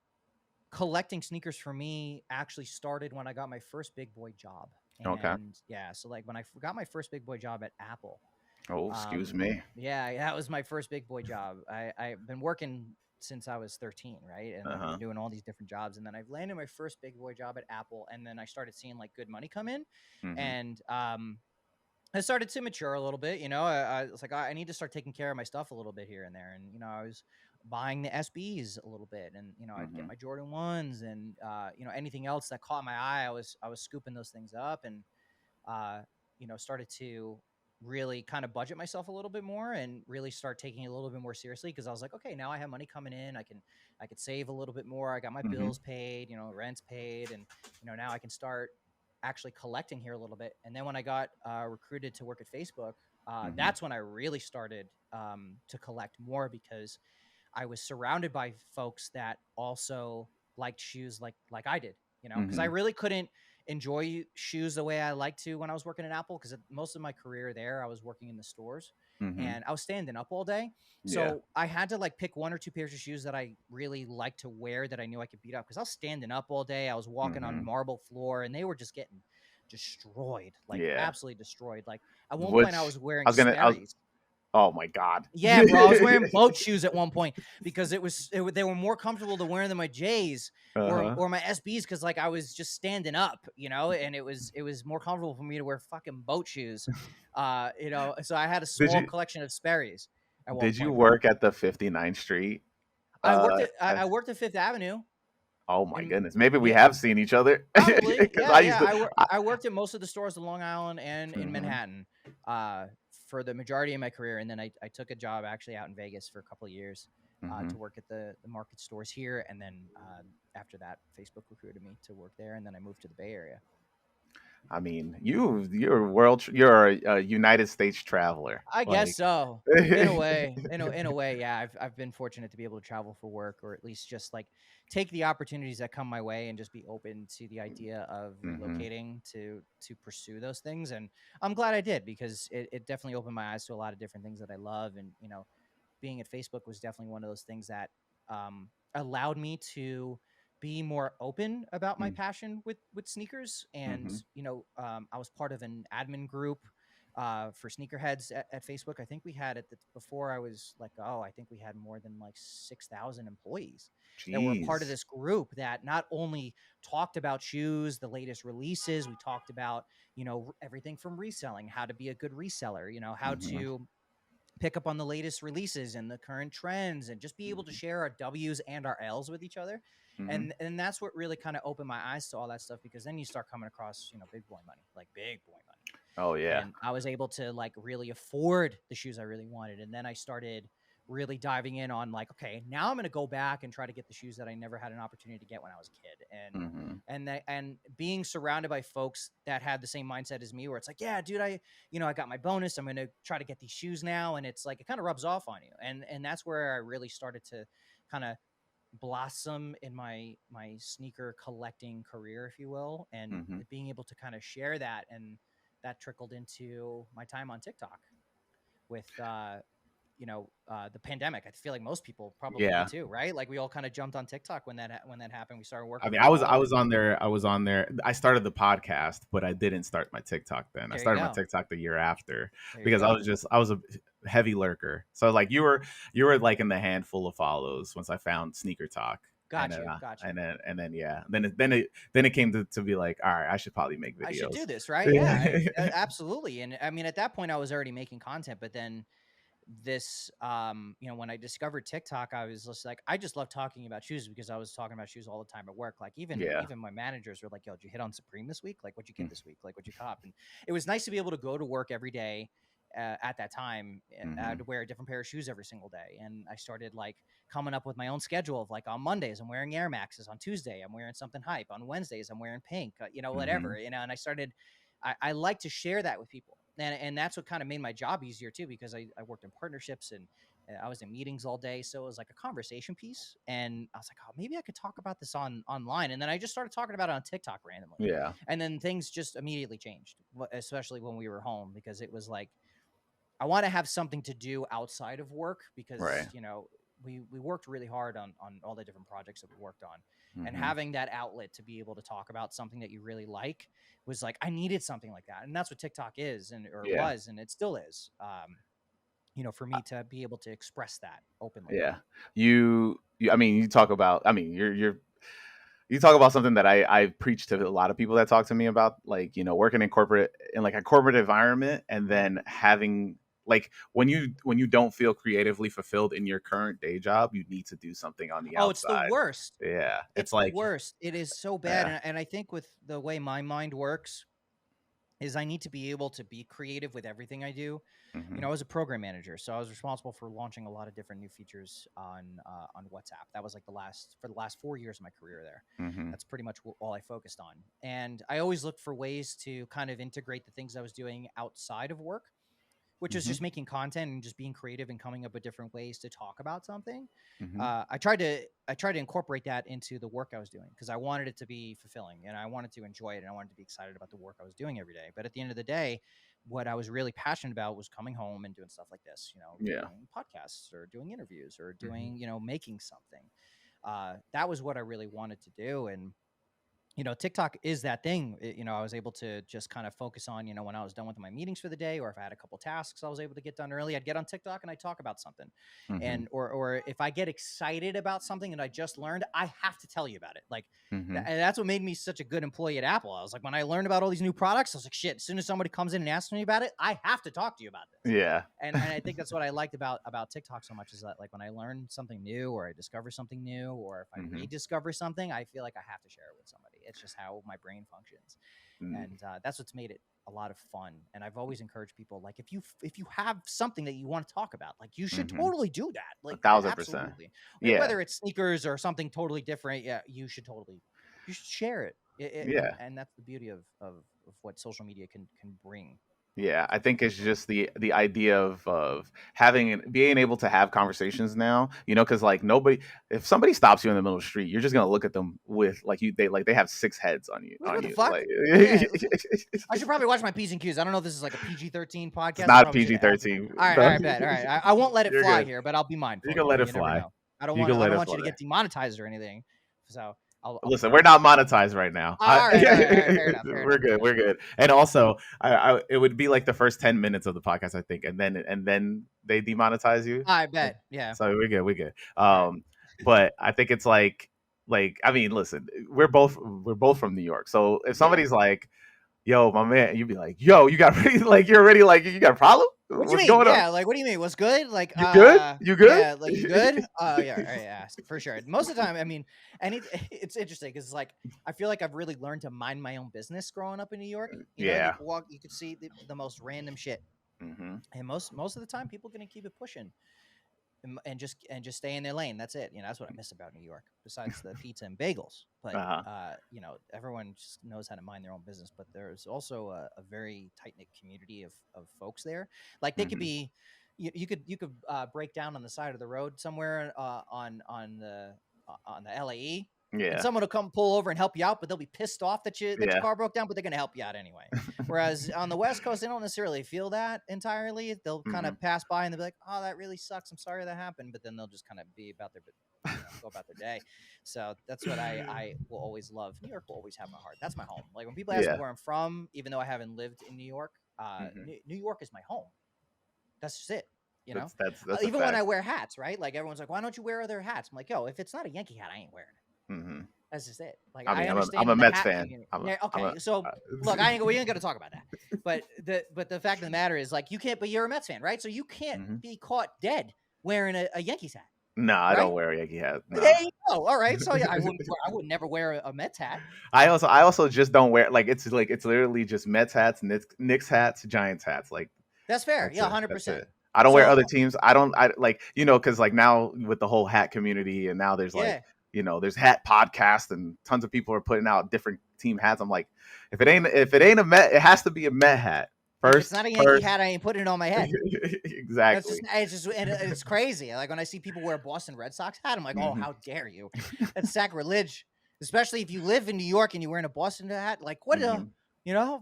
B: collecting sneakers for me actually started when I got my first big boy job.
A: Okay.
B: And yeah, so like when I got my first big boy job at Apple,
A: Oh, excuse me.
B: yeah, that was my first big boy job. I've been working since I was 13, right? And I've
A: Uh-huh.
B: been doing all these different jobs, and then I've landed my first big boy job at Apple, and then I started seeing like good money come in,
A: Mm-hmm.
B: and I started to mature a little bit. I was like, I need to start taking care of my stuff a little bit here and there. And, I was buying the SBs a little bit, and, I'd get
A: Mm-hmm.
B: my Jordan 1s, and, anything else that caught my eye, I was scooping those things up, and, uh, started to really kind of budget myself a little bit more and really start taking it a little bit more seriously. Cause I was like, okay, now I have money coming in. I could save a little bit more. I got my
A: Mm-hmm.
B: bills paid, rent's paid. And, now I can start actually collecting here a little bit. And then when I got recruited to work at Facebook,
A: Mm-hmm.
B: that's when I really started to collect more, because I was surrounded by folks that also liked shoes like I did, because I
A: Mm-hmm.
B: really couldn't enjoy shoes the way I liked to when I was working at Apple, because most of my career there I was working in the stores,
A: Mm-hmm.
B: and I was standing up all day.
A: Yeah.
B: So I had to like pick one or two pairs of shoes that I really liked to wear, that I knew I could beat up, because I was standing up all day. I was walking on
A: Mm-hmm.
B: marble floor, and they were just getting destroyed, like
A: Yeah.
B: absolutely destroyed. Like at one point I
A: Which
B: was
A: I
B: wearing
A: was gonna. I was.
B: Sperry's.
A: Oh my god.
B: Yeah, bro, I was wearing boat shoes at one point because they were more comfortable to wear than my J's or
A: Uh-huh.
B: or my SBs, because like I was just standing up, and it was more comfortable for me to wear fucking boat shoes, So I had a
A: Did
B: small
A: you
B: collection of Sperry's at one
A: did you
B: point, bro.
A: work at the 59th Street?
B: I worked at I,
A: As
B: I worked at Fifth Avenue,
A: Oh my
B: and
A: goodness. Maybe we
B: yeah,
A: have seen each other
B: probably,
A: because
B: yeah,
A: I used
B: yeah.
A: to.
B: I worked at most of the stores in Long Island and in
A: Mhm.
B: Manhattan, uh, for the majority of my career, and then I took a job actually out in Vegas for a couple of years, to
A: Mhm.
B: work at the market stores here, and then after that, Facebook recruited me to work there, and then I moved to the Bay Area.
A: I mean, you're a United States traveler.
B: I guess
A: Like,
B: so. In a way, in a way, yeah. I've been fortunate to be able to travel for work, or at least just like take the opportunities that come my way, and just be open to the idea of
A: hmm
B: relocating to pursue those things. And I'm glad I did, because it definitely opened my eyes to a lot of different things that I love. And being at Facebook was definitely one of those things that allowed me to be more open about my passion with sneakers. And
A: hmm
B: I was part of an admin group for sneakerheads at Facebook. I think we had before I was like, I think we had more than like 6,000 employees that were a part of
A: Jeez.
B: this group that not only talked about shoes, the latest releases. We talked about everything from reselling, how to be a good reseller, how
A: hmm
B: to pick up on the latest releases and the current trends, and just be able to share our W's and our L's with each other.
A: hmm
B: And that's what really kind of opened my eyes to all that stuff, because then you start coming across, big boy money, like big boy money.
A: Oh yeah.
B: And I was able to like really afford the shoes I really wanted. And then I started really diving in on like, okay, now I'm going to go back and try to get the shoes that I never had an opportunity to get when I was a kid.
A: hmm
B: And being surrounded by folks that had the same mindset as me, where it's like, yeah, dude, I got my bonus, I'm going to try to get these shoes now. And it's like, it kind of rubs off on you. And that's where I really started to kind of blossom in my sneaker collecting career, if you will. And
A: hmm
B: being able to kind of share that, and that trickled into my time on TikTok with the pandemic. I feel like most people probably did
A: Yeah.
B: too, right? Like we all kind of jumped on TikTok when that happened. We started
A: I
B: working
A: mean,
B: from
A: I
B: home,
A: was
B: and
A: on there. I was on there. I started the podcast, but I didn't start my TikTok then. I
B: there you
A: started my
B: go.
A: TikTok the year after
B: There you
A: because
B: go.
A: I was a heavy lurker. So like you were like in the handful of follows once I found Sneaker Talk. And
B: Got
A: then,
B: you. Got you.
A: yeah. Then it came to be like, all right, I should probably make
B: I should
A: videos.
B: do this, right? Yeah, absolutely. And I mean, at that point, I was already making content, but then when I discovered TikTok, I was just like, I just love talking about shoes, because I was talking about shoes all the time at work. Like even
A: Yeah.
B: even my managers were like, yo, did you hit on Supreme this week? Like, what'd you get
A: Mm-hmm.
B: this week? Like, what'd you cop? And it was nice to be able to go to work every day at that time, to wear a different pair of shoes every single day. And I started like coming up with my own schedule of like, on Mondays I'm wearing Air Maxes, on Tuesday I'm wearing something hype, on Wednesdays I'm wearing pink,
A: Mm-hmm.
B: whatever, and I started, I like to share that with people. And that's what kind of made my job easier too, because I worked in partnerships, and I was in meetings all day. So it was like a conversation piece. And I was like, oh, maybe I could talk about this online. And then I just started talking about it on TikTok randomly.
A: Yeah.
B: And then things just immediately changed, especially when we were home, because it was like, I want to have something to do outside of work, because
A: Right.
B: we worked really hard on all the different projects that we worked on, and
A: Mm-hmm.
B: having that outlet to be able to talk about something that you really like was like, I needed something like that. And that's what TikTok is, or
A: Yeah.
B: was, and it still is. For me to be able to express that openly.
A: Yeah. I mean, you talk about. I mean, you talk about something that I preach to a lot of people that talk to me about, like, working in like a corporate environment, and then having like when you don't feel creatively fulfilled in your current day job, you need to do something on the
B: Oh, it's the
A: outside.
B: worst.
A: Yeah. It's
B: It's the
A: like,
B: worst. It is so bad.
A: yeah.
B: And I think with the way my mind works, is I need to be able to be creative with everything I do.
A: hmm
B: I was a program manager, so I was responsible for launching a lot of different new features on WhatsApp. That was like the last 4 years of my career there.
A: hmm
B: That's pretty much all I focused on, and I always looked for ways to kind of integrate the things I was doing outside of work, which is
A: hmm
B: just making content and just being creative and coming up with different ways to talk about something.
A: hmm
B: I tried to incorporate that into the work I was doing, because I wanted it to be fulfilling, and I wanted to enjoy it, and I wanted to be excited about the work I was doing every day. But at the end of the day, what I was really passionate about was coming home and doing stuff like this,
A: Yeah.
B: doing podcasts or doing interviews or
A: hmm
B: doing, making something. That was what I really wanted to do. And TikTok is that thing. I was able to just kind of focus on, when I was done with my meetings for the day, or if I had a couple tasks I was able to get done early, I'd get on TikTok and I'd talk about something.
A: hmm
B: Or if I get excited about something that I just learned, I have to tell you about it. Like,
A: hmm
B: and that's what made me such a good employee at Apple. I was like, when I learned about all these new products, I was like, shit, as soon as somebody comes in and asks me about it, I have to talk to you about this.
A: Yeah.
B: And I think that's what I liked about TikTok so much, is that like when I learn something new, or I discover something new, or if I
A: hmm
B: rediscover something, I feel like I have to share it with somebody. It's just how my brain functions, and that's what's made it a lot of fun. And I've always encouraged people, like, if you have something that you want to talk about, like, you should
A: hmm
B: totally do that.
A: a
B: Like,
A: thousand percent.
B: absolutely.
A: Yeah.
B: Whether it's sneakers or something totally different, yeah, you should share it.
A: Yeah.
B: And that's the beauty of what social media can bring
A: Yeah, I
B: for
A: think
B: people.
A: it's just the idea of having being able to have conversations now, because like nobody, if somebody stops you in the middle of the street, you're just gonna look at them with like they have six heads on you
B: Like, what the fuck?
A: like
B: Yeah,
A: it's
B: I should probably watch my P's and Q's. I don't know if this is like a PG-13 podcast. I
A: not
B: probably should add that.
A: PG-13.
B: All right, all
A: No,
B: right, bet. All right, I won't let it
A: you're
B: fly
A: good.
B: here, but I'll be
A: You
B: mindful.
A: can let it
B: You never
A: fly.
B: know. I don't
A: You
B: want
A: can
B: I
A: let
B: don't
A: it
B: want you to
A: fly.
B: get demonetized or anything. So I'll be
A: Listen, we're
B: mindful.
A: not monetized right now.
B: All right, all right, all right. Fair enough. Fair
A: We're
B: enough. Fair
A: good.
B: enough.
A: We're good. And also, it would be like the first 10 minutes of the podcast, I think, and then they demonetize you.
B: I bet. Yeah.
A: So we're good. We're good.
B: All right.
A: But I think it's like I mean, listen, we're both from New York, so if
B: Yeah.
A: somebody's like, "Yo, my man," you'd be like, "Yo, you got like you're already like you got a problem?
B: What do you
A: What's
B: mean?
A: going on?
B: Yeah, like what do you mean? What's good? Like
A: You good? You good?"
B: yeah, like you good? Yeah, yeah, for sure. Most of the time, I mean, and it's interesting because like I feel like I've really learned to mind my own business growing up in New York. You know,
A: Yeah.
B: you could see the most random shit,
A: Hmm.
B: and most of the time, people are gonna keep it pushing and just stay in their lane. That's it. That's what I miss about New York, besides the pizza and bagels. But
A: Uh-huh.
B: everyone just knows how to mind their own business. But there's also a very tight knit community of folks there. Like they could
A: Hmm.
B: be, you could break down on the side of the road somewhere on the LAE. And
A: Yeah.
B: someone will come pull over and help you out, but they'll be pissed off that your
A: Yeah.
B: car broke down, but they're going to help you out anyway. Whereas on the West Coast, they don't necessarily feel that entirely. They'll kind
A: Hmm.
B: of pass by and they'll be like, "Oh, that really sucks. I'm sorry that happened," but then they'll just kind of be about their, go about their day. So that's what I will always love. New York will always have my heart. That's my home. Like when people ask me
A: Yeah.
B: where I'm from, even though I haven't lived in New York,
A: Hmm.
B: New York is my home. That's just it.
A: That's a
B: Even when I
A: fact.
B: wear hats, right? Like everyone's like, "Why don't you wear other hats?" I'm like, "Yo, if it's not a Yankee hat, I ain't wearing it."
A: Hmm.
B: That's just it. Like
A: I
B: I
A: mean, I'm
B: understand
A: a
B: in the
A: Mets
B: hat
A: fan.
B: community.
A: I'm a,
B: Yeah,
A: I'm a
B: okay. So look, we ain't gonna talk about that. But the fact of the matter is, like, you can't. But you're a Mets fan, right? So you can't
A: Mhm.
B: be caught dead wearing a Yankees hat,
A: No, I don't
B: right?
A: wear a Yankee hat.
B: There
A: No.
B: you go. All right. So yeah, I would never wear a Mets hat.
A: I also just don't wear it's literally just Mets hats, Knicks hats, Giants hats. Like
B: That's fair.
A: that's
B: Yeah,
A: it.
B: 100%.
A: That's it. I don't wear
B: So
A: other teams. I like because like now with the whole hat community and now there's like
B: yeah,
A: there's hat podcasts and tons of people are putting out different team hats. I'm like, if it ain't a Met, it has to be a Met hat
B: if it's
A: first.
B: not a Yankee
A: First,
B: hat, I ain't putting it on my head. That's
A: exactly.
B: just and it's crazy. Like when I see people wear a Boston Red Sox hat, I'm like, oh,
A: Hmm.
B: how dare you? That's sacrilege. Especially if you live in New York and you're wearing a Boston hat. Like what
A: Hmm.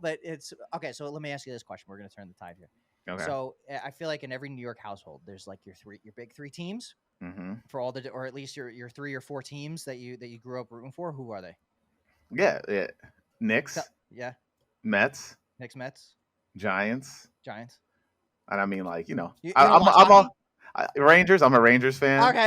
B: but it's okay. So let me ask you this question. We're gonna turn the tide here.
A: Okay.
B: So I feel like in every New York household, there's like your big three teams
A: Hmm.
B: for all or at least your 3 or 4 teams that you grew up rooting for. Who are they?
A: Yeah. Yeah.
B: So,
A: Knicks,
B: yeah,
A: Mets,
B: Knicks, Mets,
A: Giants.
B: Giants.
A: And I mean, like,
B: You don't watch hockey?
A: Rangers. I'm a Rangers fan.
B: Okay.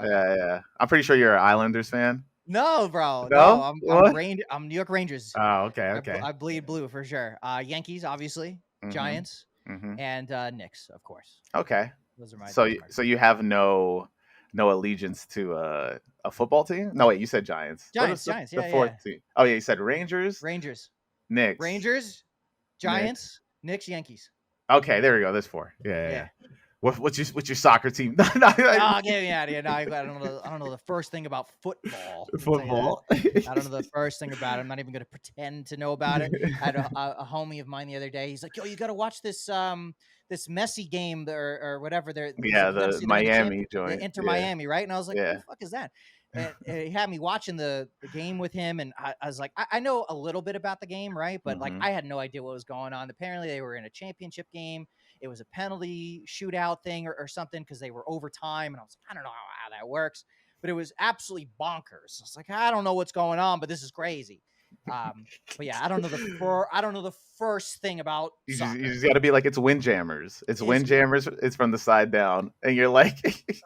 A: Yeah. I'm pretty sure you're an Islanders fan.
B: No, bro. No,
A: No?
B: I'm
A: What?
B: I'm New York Rangers.
A: Oh, okay, okay.
B: I bleed blue for sure. Yankees, obviously,
A: Hmm.
B: Giants,
A: Hmm.
B: and Knicks, of course.
A: Okay.
B: Those are my.
A: So,
B: Those are my.
A: so you have no allegiance to a football team? No, wait. You said Giants. What is
B: Giants.
A: the
B: Yeah,
A: fourth
B: yeah.
A: team? Oh, yeah. You said Rangers,
B: Rangers,
A: Knicks,
B: Rangers,
A: Knicks.
B: Giants, Knicks, Yankees.
A: Okay, there we go. There's four. Yeah, yeah.
B: Yeah.
A: What's your soccer team?
B: Oh, get me out of here! No, I don't know the first thing about football. I'll tell you that.
A: Football.
B: I don't know the first thing about it. I'm not even going to pretend to know about it. I had a homie of mine the other day. He's like, "Yo, you got to watch this Messi game or whatever." He's
A: Yeah,
B: like, "You got to
A: the
B: see them in the
A: Miami
B: the
A: joint.
B: Inter
A: Yeah,
B: Miami, right?" And I was like, "What
A: yeah.
B: the fuck is that?" And he had me watching the game with him, and I was like, I know a little bit about the game, right? But like,
A: Hmm.
B: I had no idea what was going on. Apparently, they were in a championship game. It was a penalty shootout thing or something because they were overtime, and I was like, I don't know how that works, but it was absolutely bonkers. I was like, I don't know what's going on, but this is crazy. But yeah, I don't know the first thing about
A: You
B: soccer.
A: just got to be like it's Windjammers. It's
B: Is
A: Windjammers. It's from the side down, and you're like,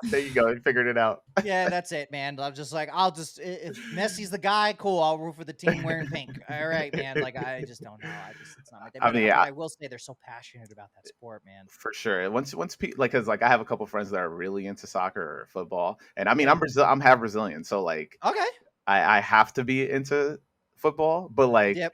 A: there you go. You figured it out.
B: Yeah, that's it, man. I'm just like, if Messi's the guy, cool. I'll root for the team wearing pink. All right, man. Like, I just don't know. It's not my thing.
A: I mean,
B: But I will say they're so passionate about that sport, man.
A: for sure. Once people like, cause like I have a couple friends that are really into soccer or football, and I mean,
B: Yeah.
A: I'm half Brazilian, so like
B: Okay.
A: I have to be into football, but like
B: Yep.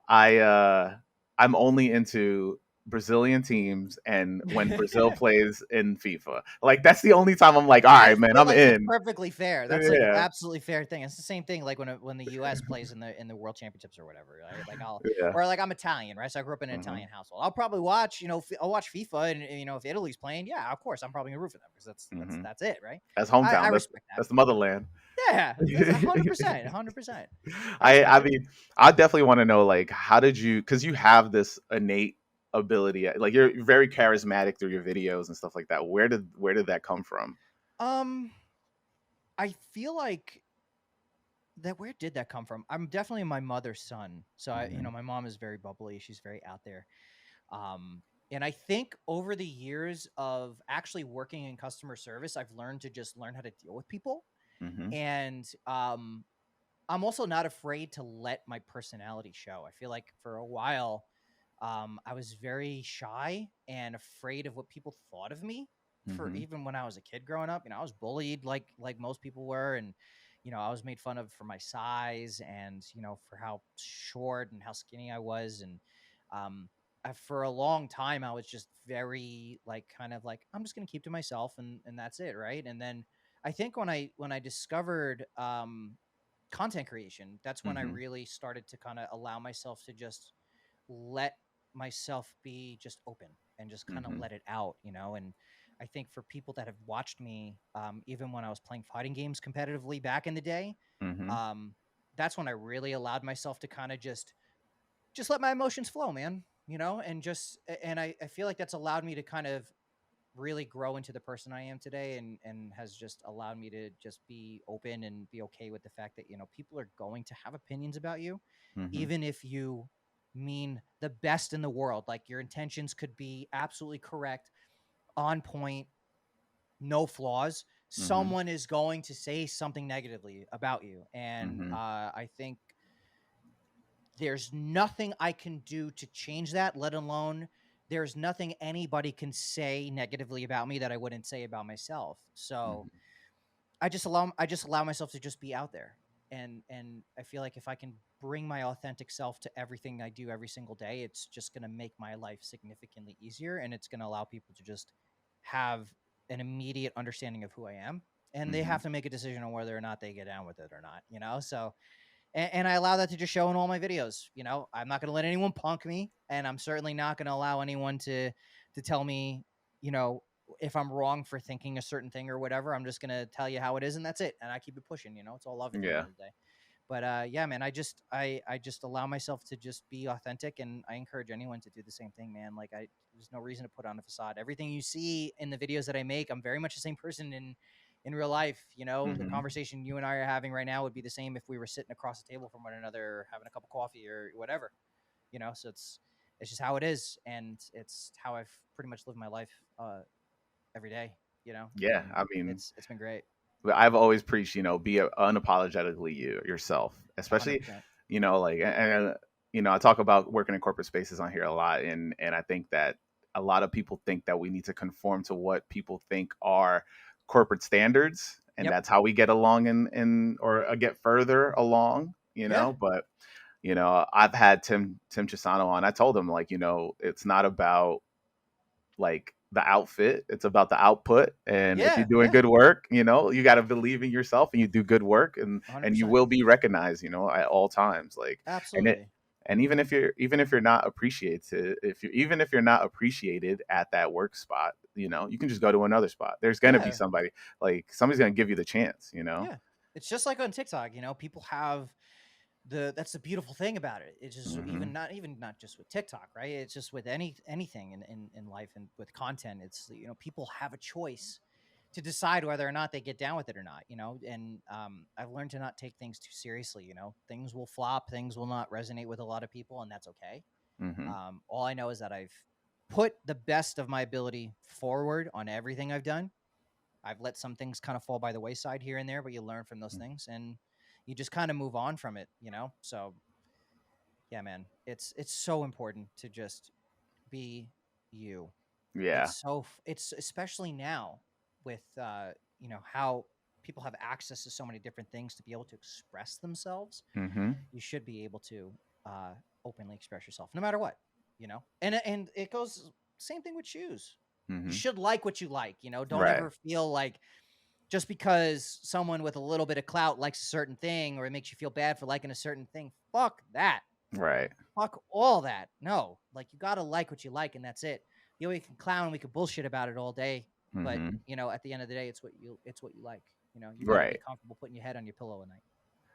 A: I I'm only into Brazilian teams and when Brazil plays in FIFA. Like that's the only time I'm like, all
B: I
A: right, man,
B: feel
A: I'm
B: like that's
A: in.
B: perfectly fair. That's like
A: Yeah,
B: absolutely fair thing. It's the same thing like when the US plays in the World Championships or whatever, right? Like
A: yeah.
B: like I'm Italian, right? So I grew up in an
A: Hmm.
B: Italian household. I'll probably watch, I'll watch FIFA and if Italy's playing, yeah, of course I'm probably gonna root for them because
A: Hmm.
B: that's it, right?
A: That's
B: I
A: hometown.
B: respect that.
A: That's the motherland.
B: Yeah, that's 100%, 100%. I
A: I
B: respect it.
A: mean, I definitely want to know like how did you, because you have this innate ability, like you're very charismatic through your videos and stuff like that. Where did that come from?
B: Um, I feel like that where did that come from? I'm definitely my mother's son. So
A: Hmm.
B: my mom is very bubbly. She's very out there. Um, and I think over the years of actually working in customer service, I've learned to just learn how to deal with people.
A: Hmm.
B: And I'm also not afraid to let my personality show. I feel like for a while, I was very shy and afraid of what people thought of me. For
A: Hmm.
B: even when I was a kid growing up, I was bullied like most people were, and I was made fun of for my size and for how short and how skinny I was, and for a long time I was just very like kind of like I'm just gonna keep to myself and that's it, right? And then I think when I discovered content creation, that's when I
A: Hmm.
B: really started to kind of allow myself to just let myself be just open and just kind of
A: Hmm.
B: let it out, and I think for people that have watched me, even when I was playing fighting games competitively back in the day,
A: Hmm.
B: um, that's when I really allowed myself to kind of just let my emotions flow, man, and I feel like that's allowed me to kind of really grow into the person I am today, and has just allowed me to just be open and be okay with the fact that people are going to have opinions about you,
A: Hmm.
B: even if you mean the best in the world. Like your intentions could be absolutely correct, on point, no flaws.
A: Hmm.
B: Someone is going to say something negatively about you, and
A: Hmm.
B: I think there's nothing I can do to change that, let alone there's nothing anybody can say negatively about me that I wouldn't say about myself. So
A: Hmm.
B: I just allow myself to just be out there. And I feel like if I can bring my authentic self to everything I do every single day, it's just going to make my life significantly easier, and it's going to allow people to just have an immediate understanding of who I am, and they
A: Hmm.
B: have to make a decision on whether or not they get down with it or not. So and I allow that to just show in all my videos. I'm not going to let anyone punk me, and I'm certainly not going to allow anyone to tell me, you know, if I'm wrong for thinking a certain thing or whatever. I'm just going to tell you how it is, and that's it. And I keep it pushing. It's all love at the end
A: Yeah.
B: of the day. But yeah, man, I just allow myself to just be authentic, and I encourage anyone to do the same thing, man. Like there's no reason to put on a facade. Everything you see in the videos that I make, I'm very much the same person in real life. The
A: Hmm.
B: conversation you and I are having right now would be the same if we were sitting across the table from one another, having a cup of coffee or whatever. So it's just how it is, and it's how I've pretty much lived my life every day.
A: Yeah.
B: And
A: I mean,
B: it's been great.
A: but I've always preached, be unapologetically yourself,
B: hundred
A: especially,
B: percent.
A: like, I talk about working in corporate spaces on here a lot. And I think that a lot of people think that we need to conform to what people think are corporate standards. And
B: Yep.
A: that's how we get along or get further along,
B: Yeah.
A: but, I've had Tim Chisano on. I told him like, it's not about like the outfit, it's about the output. And if you're
B: Yeah.
A: doing
B: Yeah.
A: good work, you got to believe in yourself and you do good work, and you
B: 100%.
A: will be recognized, at all times. Like, and it
B: Absolutely.
A: and even if you're not appreciated, if you're not appreciated at that work spot, you can just go to another spot. There's going to be
B: Yeah.
A: somebody, like somebody's going to give you the chance.
B: Yeah. It's just like on TikTok, people have that's the beautiful thing about it. It's just
A: Hmm.
B: even not just with TikTok, right? It's just with anything in life and with content. It's people have a choice to decide whether or not they get down with it or not. And I've learned to not take things too seriously. Things will flop, things will not resonate with a lot of people, and that's okay.
A: Hmm.
B: All I know is that I've put the best of my ability forward on everything I've done. I've let some things kind of fall by the wayside here and there, but you learn from those things and you just kind of move on from it. So yeah, man, it's so important to just be you.
A: Yeah.
B: It's especially now with how people have access to so many different things to be able to express themselves.
A: Hmm.
B: You should be able to uh openly express yourself no matter what. And it goes same thing with shoes. You
A: Mm-hmm.
B: should like what you like, don't
A: Right.
B: ever feel like just because someone with a little bit of clout likes a certain thing or it makes you feel bad for liking a certain thing. Fuck that.
A: Right.
B: Fuck all that. No, like you gotta like what you like, and that's it. We can clown, we can bullshit about it all day, but
A: Mm-hmm.
B: at the end of the day, it's what you like. You got to be
A: Right.
B: comfortable putting your head on your pillow at night.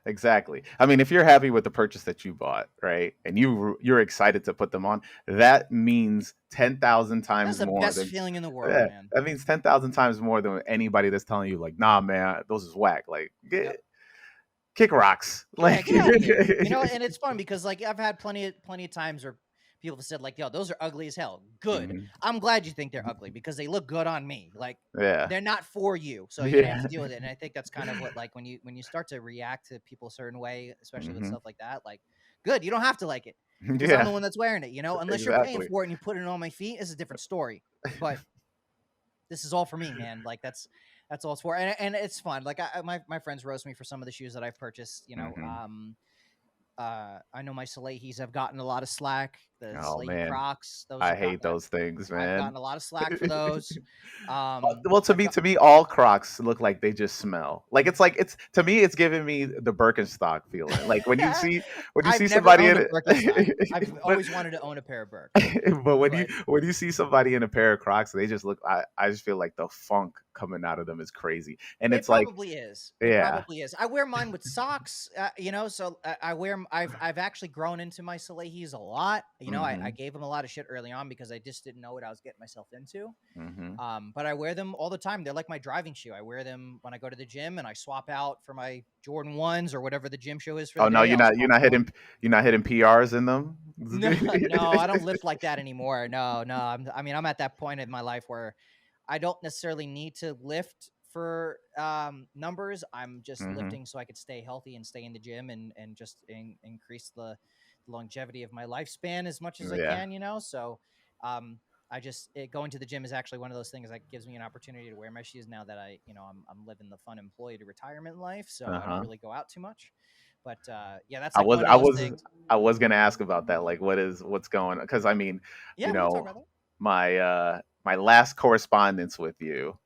A: Exactly. I mean, if you're happy with the purchase that you bought, right, and you're excited to put them on, that means 10,000
B: That's
A: times
B: the
A: more
B: best
A: than
B: feeling in the world,
A: yeah,
B: man.
A: that means 10,000 times more than anybody that's telling you like, "Nah, man, those is whack." Like,
B: Yep.
A: kick rocks.
B: Yeah,
A: Like
B: get out of here. And it's fun because like I've had plenty of times where people have said like, "Yo, those are ugly as hell." Good.
A: Mhm.
B: I'm glad you think they're ugly because they look good on me. Like
A: Yeah.
B: they're not for you, so you're gonna have
A: Yeah.
B: to deal with it. And I think that's kind of what like when you start to react to people a certain way, especially with
A: Mhm.
B: stuff like that. Like, good, you don't have to like it because I'm the
A: Yeah,
B: one that's wearing it. Unless you're paying
A: exactly.
B: for it and you put it on my feet, is a different story. But this is all for me, man. Like that's all it's for, and it's fun. Like my friends roast me for some of the shoes that I've purchased.
A: Mhm.
B: I know my Salehis have gotten a lot of slack. The
A: Oh
B: Salehi
A: man,
B: Crocs, those
A: I
B: have
A: hate
B: gotten.
A: those things,
B: I've
A: man.
B: gotten a lot of slack for those.
A: Well,
B: I've got.
A: to me, all Crocs look like they just smell. Like it's to me, it's giving me the Birkenstock feeling. Like when you
B: I've
A: see
B: never
A: somebody
B: owned
A: in
B: a Birkenstock. I've
A: it, but
B: always wanted to own a pair of Birks,
A: but
B: but
A: when you see somebody in a pair of Crocs, they just look. I just feel like the funk coming out of them is crazy, and
B: it
A: it's like,
B: probably is. It
A: yeah.
B: probably is. I wear mine with socks, so I wear 'em I've actually grown into my Salehis a lot. I
A: Hmm.
B: gave them a lot of shit early on because I just didn't know what I was getting myself into.
A: Hmm.
B: But I wear them all the time. They're like my driving shoe. I wear them when I go to the gym and I swap out for my Jordan 1s or whatever the gym shoe is for
A: Oh
B: the
A: no,
B: day. I'll
A: you're
B: swap
A: not
B: them out.
A: hitting PRs in them.
B: No, no, I don't lift like that anymore. No, no. I'm at that point in my life where I don't necessarily need to lift for numbers. I'm just
A: Hmm.
B: lifting so I could stay healthy and stay in the gym and just increase the longevity of my lifespan as much as I
A: Yeah.
B: can. So um, going to the gym is actually one of those things that gives me an opportunity to wear my shoes now that I'm living the fun employee to retirement life. So
A: Uh
B: I don't
A: huh.
B: really go out too much. But yeah, that's
A: I
B: like
A: was
B: one of
A: I
B: those
A: was
B: things.
A: I was gonna ask about that. Like, what's going? Because I mean,
B: Yeah,
A: you
B: we can talk
A: know,
B: about that.
A: my last correspondence with you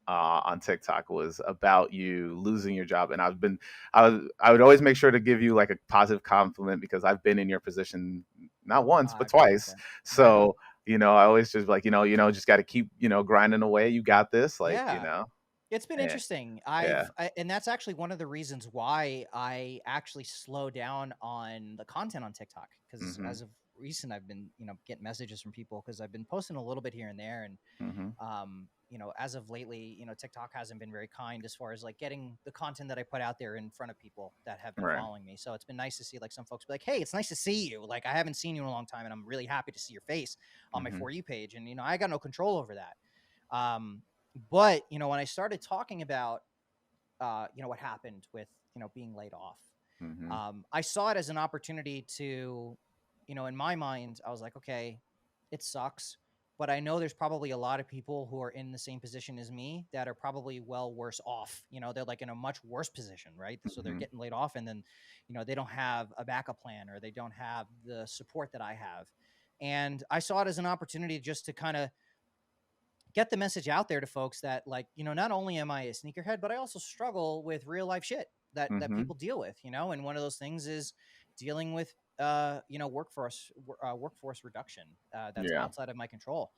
A: on TikTok was about you losing your job, and I would always make sure to give you like a positive compliment because I've been in your position not once
B: I
A: but
B: appreciate
A: twice.
B: that. Right on.
A: So I always just like just got to keep grinding away. You got this, like
B: Yeah. It's been
A: yeah,
B: interesting.
A: yeah.
B: And that's actually one of the reasons why I actually slow down on the content on TikTok because
A: Hmm.
B: as of recent, I've been, getting messages from people because I've been posting a little bit here and there. And,
A: Hmm.
B: as of lately, TikTok hasn't been very kind as far as like getting the content that I put out there in front of people that have been
A: Right.
B: following me. So it's been nice to see like some folks be like, "Hey, it's nice to see you. Like I haven't seen you in a long time and I'm really happy to see your face on my
A: Hmm.
B: For You page." And, I got no control over that. But when I started talking about what happened with being laid off,
A: Hmm.
B: I saw it as an opportunity to, in my mind, I was like, okay, it sucks, but I know there's probably a lot of people who are in the same position as me that are probably well worse off. They're like in a much worse position, right? So they're
A: Hmm.
B: getting laid off, and then they don't have a backup plan or they don't have the support that I have. And I saw it as an opportunity just to kind of get the message out there to folks that like not only am I a sneakerhead but I also struggle with real life shit that
A: Hmm.
B: people deal with, and one of those things is dealing with workforce reduction that's
A: Yeah.
B: outside of my control.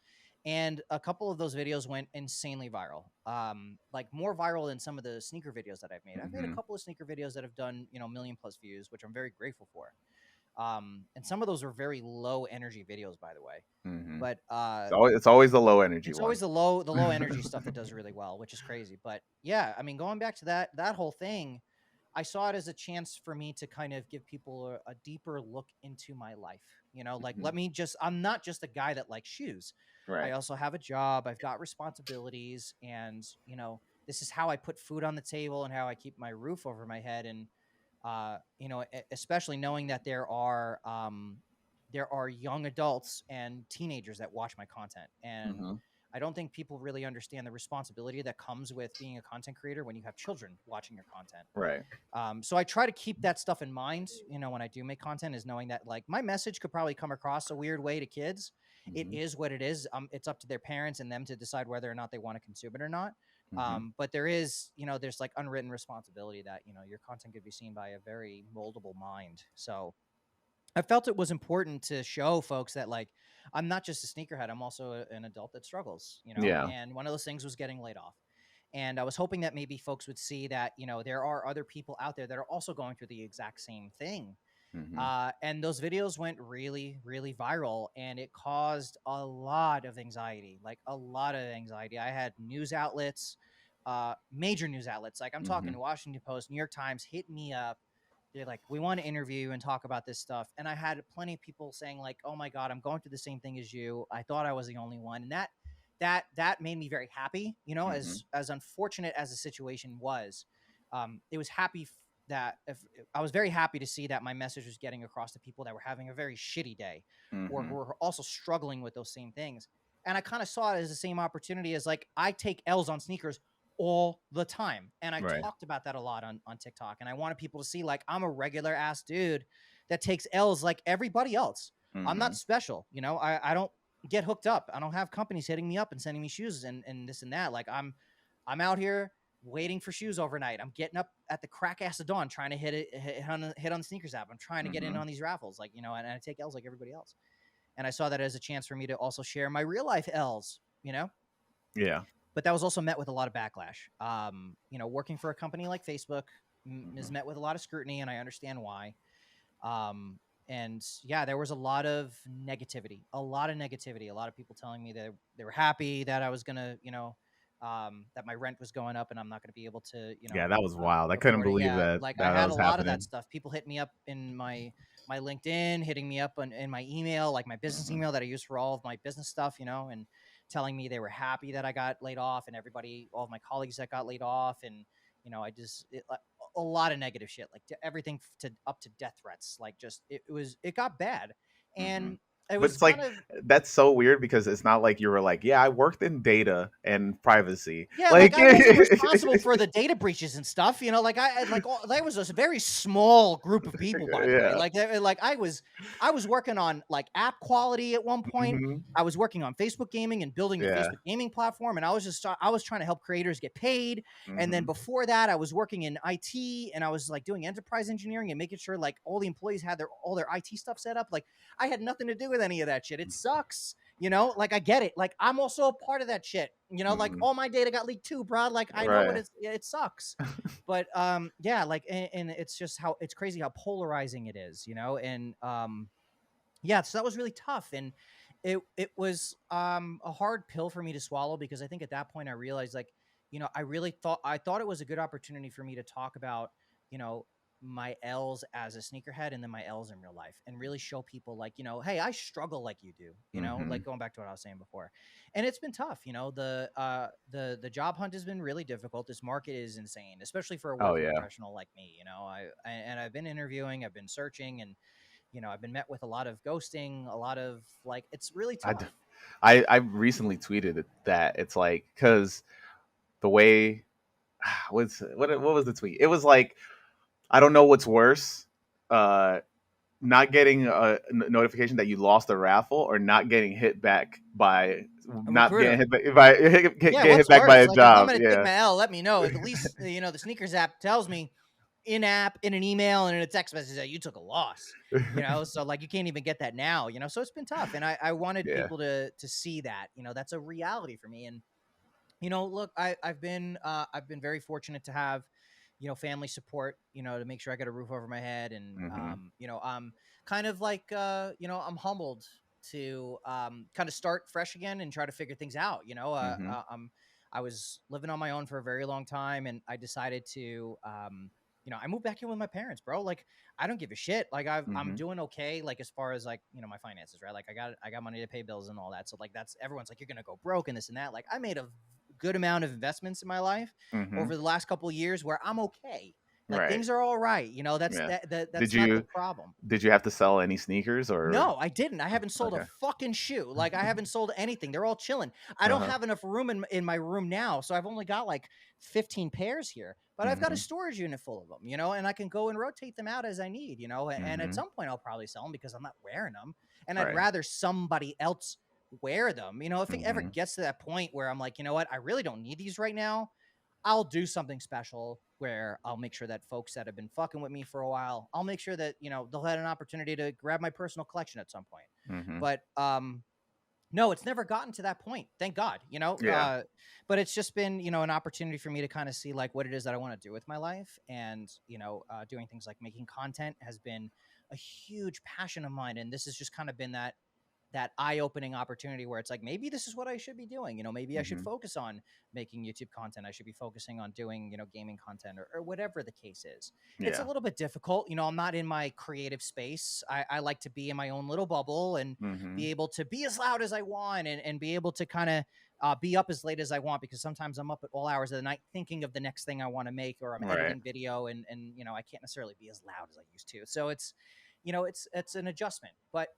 B: And a couple of those videos went insanely viral, like more viral than some of the sneaker videos that I've made a
A: Hmm.
B: couple of sneaker videos that have done million plus views, which I'm very grateful for. And some of those are very low energy videos, by the way.
A: Hmm.
B: But
A: It's always the low energy
B: it's
A: one.
B: always the low energy stuff that does really well, which is crazy. But yeah, I mean, going back to that whole thing, I saw it as a chance for me to kind of give people a deeper look into my life. Like
A: Hmm.
B: I'm not just a guy that likes shoes. I
A: Right.
B: also have a job, I've got responsibilities, and this is how I put food on the table and how I keep my roof over my head. And especially knowing that there are young adults and teenagers that watch my content, and
A: Hmm.
B: I don't think people really understand the responsibility that comes with being a content creator when you have children watching your content.
A: Right.
B: So I try to keep that stuff in mind, when I do make content, is knowing that like my message could probably come across a weird way to kids. It
A: Mm-hmm.
B: is what it is. It's up to their parents and them to decide whether or not they want to consume it or not.
A: Mm-hmm.
B: But there is, there's like unwritten responsibility that, your content could be seen by a very moldable mind. So I felt it was important to show folks that like I'm not just a sneakerhead, I'm also an adult that struggles,
A: Yeah.
B: and one of those things was getting laid off. And I was hoping that maybe folks would see that, there are other people out there that are also going through the exact same thing.
A: Mm-hmm.
B: And those videos went really, really viral, and it caused a lot of anxiety, like a lot of anxiety. I had news outlets, major news outlets, like I'm
A: Mm-hmm.
B: talking Washington Post, New York Times, hit me up. They're like, we want to interview you and talk about this stuff. And I had plenty of people saying like, oh my God, I'm going through the same thing as you. I thought I was the only one. And that made me very happy,
A: Mm-hmm.
B: as unfortunate as the situation was. It was happy that if I was very happy to see that my message was getting across to people that were having a very shitty day, or
A: Mm-hmm.
B: who were also struggling with those same things. And I kind of saw it as the same opportunity as like I take L's on sneakers all the time. And I
A: Right.
B: talked about that a lot on TikTok. And I wanted people to see like I'm a regular ass dude that takes L's like everybody else. I'm
A: Mm-hmm.
B: not special. I don't get hooked up. I don't have companies hitting me up and sending me shoes and this and that. Like I'm out here waiting for shoes overnight. I'm getting up at the crack ass of dawn trying to hit on the sneakers app. I'm trying to get in
A: Mm-hmm.
B: on these raffles, like, and I take L's like everybody else. And I saw that as a chance for me to also share my real life L's.
A: Yeah.
B: But that was also met with a lot of backlash. Working for a company like Facebook is
A: Mm-hmm.
B: met with a lot of scrutiny, and I understand why. Um, and yeah, there was a lot of negativity, a lot of negativity. A lot of people telling me that they were happy that I was gonna, that my rent was going up and I'm not gonna be able to,
A: Yeah, that was wild. I couldn't
B: afford it.
A: believe
B: Yeah,
A: that
B: like I
A: that
B: had a
A: was
B: lot of that
A: happening.
B: stuff. People hit me up in my LinkedIn, hitting me up in my email, like my business
A: Mm-hmm.
B: email that I use for all of my business stuff, and telling me they were happy that I got laid off, and all of my colleagues that got laid off, and a lot of negative shit, like everything to up to death threats. Like just it got bad,
A: Mm-hmm.
B: and it
A: But
B: was
A: it's
B: kind
A: like
B: of.
A: that's so weird because it's not like you were like, yeah, I worked in data and privacy.
B: Yeah, like
A: Like,
B: I wasn't responsible for the data breaches and stuff, like that was a very small group of people, by the way.
A: yeah.
B: Like I was working on like app quality at one point.
A: Mm-hmm.
B: I was working on Facebook gaming and building the
A: Yeah.
B: Facebook gaming platform, and I was trying to help creators get paid. And then
A: Mm-hmm.
B: before that, I was working in IT, and I was like doing enterprise engineering and making sure like all the employees had all their IT stuff set up. Like I had nothing to do with any of that shit. It sucks. Like I get it. Like I'm also a part of that shit. Like
A: Mm-hmm.
B: all my data got leaked too, bro. Like I know what
A: Right.
B: it sucks. But yeah, like and it's just how it's crazy how polarizing it is, and yeah, so that was really tough. And it was a hard pill for me to swallow, because I think at that point I realized like, I thought it was a good opportunity for me to talk about, you know, my L's as a sneakerhead and then my L's in real life, and really show people like, hey, I struggle like you do,
A: Mm-hmm.
B: like going back to what I was saying before. And it's been tough, the job hunt has been really difficult. This market is insane, especially for a
A: Oh
B: working
A: yeah.
B: professional like me. And I've been interviewing, I've been searching, and I've been met with a lot of ghosting, a lot of like, it's really
A: I, d-
B: tough.
A: I recently tweeted that it's like because the way what was the tweet? It was like I don't know what's worse, uh, not getting a notification that you lost a raffle or not getting hit back by
B: A
A: not getting
B: recruiter.
A: hit by
B: Yeah,
A: get hit
B: what's
A: back by
B: worse?
A: a
B: Like if I'm
A: job.
B: gonna take
A: Yeah.
B: my L, let me know. At least the sneakers app tells me in app, in an email, and in a text message that you took a loss. So like you can't even get that now. So it's been tough, and I wanted
A: Yeah.
B: people to see that. That's a reality for me. And look, I've been very fortunate to have, family support, to make sure I got a roof over my head. And,
A: Mm-hmm.
B: I'm kind of like, I'm humbled to, kind of start fresh again and try to figure things out.
A: Mm-hmm.
B: I was living on my own for a very long time, and I decided to, I moved back in with my parents, bro. Like, I don't give a shit. Like, I'm
A: Mm-hmm.
B: doing okay. Like, as far as like, my finances, right? Like, I got money to pay bills and all that. So like, that's everyone's like, you're gonna go broke and this and that. Like, I made a good amount of investments in my life
A: Mm-hmm.
B: over the last couple of years where I'm okay. Like
A: Right.
B: things are all right.
A: Yeah. Did
B: That's not the
A: you
B: problem.
A: did you have to sell any sneakers or
B: No, I didn't. I haven't sold a
A: okay.
B: fucking shoe. Like I haven't sold anything. They're all chilling. I don't
A: Uh-huh.
B: have enough room in my room now, so I've only got like 15 pairs here. But I've got a
A: Mhm.
B: storage unit full of them, and I can go and rotate them out as I need, and at
A: Mhm.
B: some point I'll probably sell them because I'm not wearing them, and I'd
A: Right.
B: rather somebody else wear them. If it ever
A: Mhm.
B: gets to that point where I'm like, you know what, I really don't need these right now, I'll do something special where I'll make sure that folks that have been fucking with me for a while, I'll make sure that, they'll have an opportunity to grab my personal collection at some point.
A: Mhm.
B: But no, it's never gotten to that point. Thank God,
A: Yeah.
B: but it's just been, an opportunity for me to kind of see like what it is that I want to do with my life. And, doing things like making content has been a huge passion of mine. And this has just kind of been that eye-opening opportunity where it's like, maybe this is what I should be doing. Maybe I should
A: Mhm.
B: focus on making YouTube content. I should be focusing on doing, gaming content or whatever the case is. It's a
A: Yeah.
B: little bit difficult. I'm not in my creative space. I like to be in my own little bubble and
A: Mhm.
B: be able to be as loud as I want and be able to kind of be up as late as I want, because sometimes I'm up at all hours of the night thinking of the next thing I want to make, or I'm
A: Right.
B: editing video and I can't necessarily be as loud as I used to. So it's an adjustment, but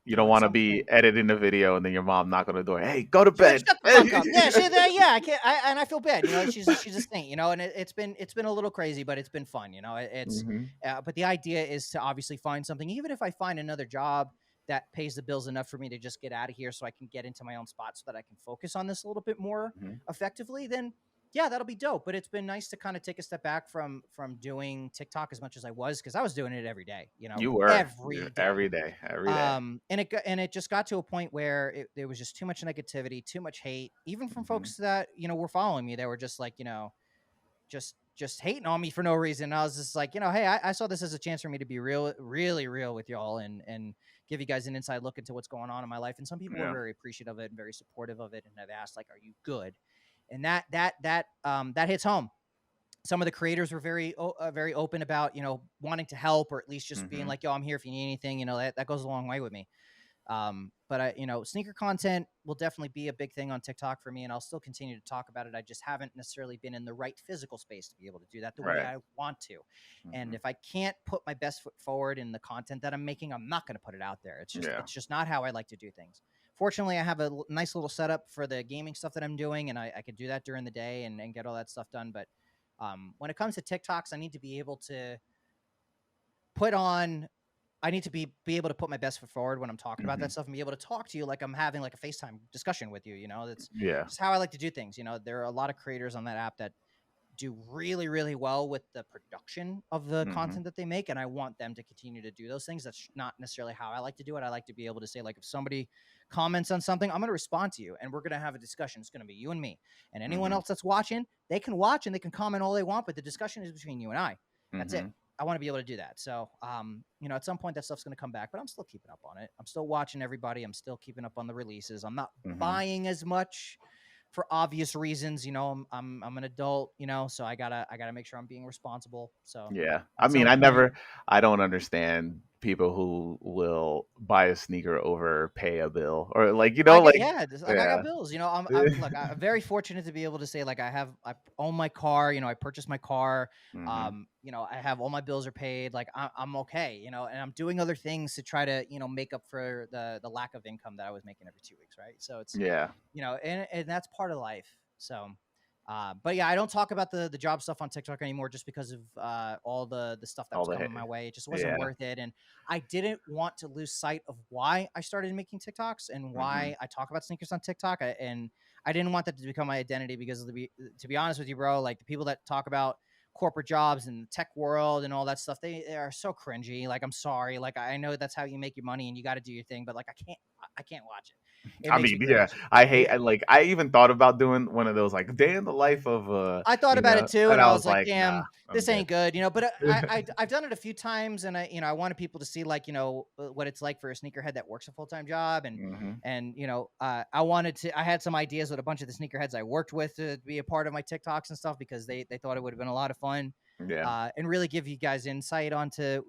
A: You don't
B: at
A: want to
B: some
A: be
B: point.
A: editing the video and then your mom knock on the door. Hey, go to
B: Shut
A: bed.
B: the fuck up. Yeah, yeah. I can't. And I feel bad. She's a saint. And it's been a little crazy, but it's been fun. It's.
A: Mhm.
B: But the idea is to obviously find something, even if I find another job that pays the bills enough for me to just get out of here, so I can get into my own spot, so that I can focus on this a little bit more
A: Mhm.
B: effectively. Then yeah, that'll be dope. But it's been nice to kind of take a step back from doing TikTok as much as I was, because I was doing it every day.
A: You were.
B: Every
A: Yeah,
B: day.
A: every day. Every day.
B: And it just got to a point where there was just too much negativity, too much hate, even from
A: Mhm.
B: folks that were following me. They were just like, just hating on me for no reason. I was just like, hey, I saw this as a chance for me to be real, really real with y'all, and give you guys an inside look into what's going on in my life. And some people were
A: Yeah.
B: very appreciative of it and very supportive of it, and have asked like, are you good? And that hits home. Some of the creators were very open about wanting to help, or at least just being
A: Mhm.
B: like, yo, I'm here if you need anything. That goes a long way with me. But sneaker content will definitely be a big thing on TikTok for me, and I'll still continue to talk about it. I just haven't necessarily been in the right physical space to be able to do that the way
A: Right.
B: I want to. And
A: Mhm.
B: if I can't put my best foot forward in the content that I'm making, I'm not going to put it out there. It's just
A: Yeah.
B: it's just not how I like to do things. Fortunately, I have a nice little setup for the gaming stuff that I'm doing, and I could do that during the day and get all that stuff done. But when it comes to TikToks, I need to be able to put on I need to be able to put my best foot forward when I'm talking about that
A: Mhm.
B: stuff, and be able to talk to you like I'm having like a FaceTime discussion with you. That's
A: Yeah.
B: just how I like to do things. There are a lot of creators on that app that do really, really well with the production of the
A: Mhm.
B: content that they make, and I want them to continue to do those things. That's not necessarily how I like to do it. I like to be able to say, like, if somebody comments on something, I'm going to respond to you, and we're going to have a discussion. It's going to be you and me, and anyone
A: Mhm.
B: else that's watching, they can watch and they can comment all they want, but the discussion is between you and I. That's it.
A: Mhm.
B: I want to be able to do that. So, at some point that stuff's going to come back, but I'm still keeping up on it. I'm still watching everybody. I'm still keeping up on the releases. I'm not
A: Mhm.
B: buying as much for obvious reasons. I'm an adult, so I gotta make sure I'm being responsible. So
A: Yeah. I
B: at
A: mean,
B: some point,
A: I don't understand people who will buy a sneaker over pay a bill or like,
B: I get,
A: like
B: yeah, just like I got
A: yeah.
B: bills. Look, I'm very fortunate to be able to say like I own my car. I purchased my car.
A: Mhm.
B: I have all my bills are paid. Like I'm okay. And I'm doing other things to try to make up for the lack of income that I was making every 2 weeks. Right. So it's
A: Yeah.
B: and that's part of life. So. But yeah, I don't talk about the job stuff on TikTok anymore, just because of all the stuff that
A: All
B: was
A: the
B: coming my way. It just wasn't
A: yeah.
B: worth it, and I didn't want to lose sight of why I started making TikToks and
A: Mhm.
B: why I talk about sneakers on TikTok. And I didn't want that to become my identity, because to be honest with you, bro, like the people that talk about corporate jobs and the tech world and all that stuff, they are so cringy. Like, I'm sorry. Like, I know that's how you make your money and you got to do your thing, but like, I can't watch it. It
A: I
B: makes
A: mean,
B: me
A: yeah,
B: cringe.
A: I even thought about doing one of those like day in the life of
B: I thought about it too,
A: and
B: and
A: I
B: I
A: was
B: was like,
A: like, nah,
B: "Damn,
A: I'm
B: this
A: good.
B: ain't good," But I've done it a few times, and I wanted people to see like what it's like for a sneakerhead that works a full time job,
A: Mhm.
B: and I had some ideas with a bunch of the sneakerheads I worked with to be a part of my TikToks and stuff, because they thought it would have been a lot of fun,
A: Yeah.
B: and really give you guys insight onto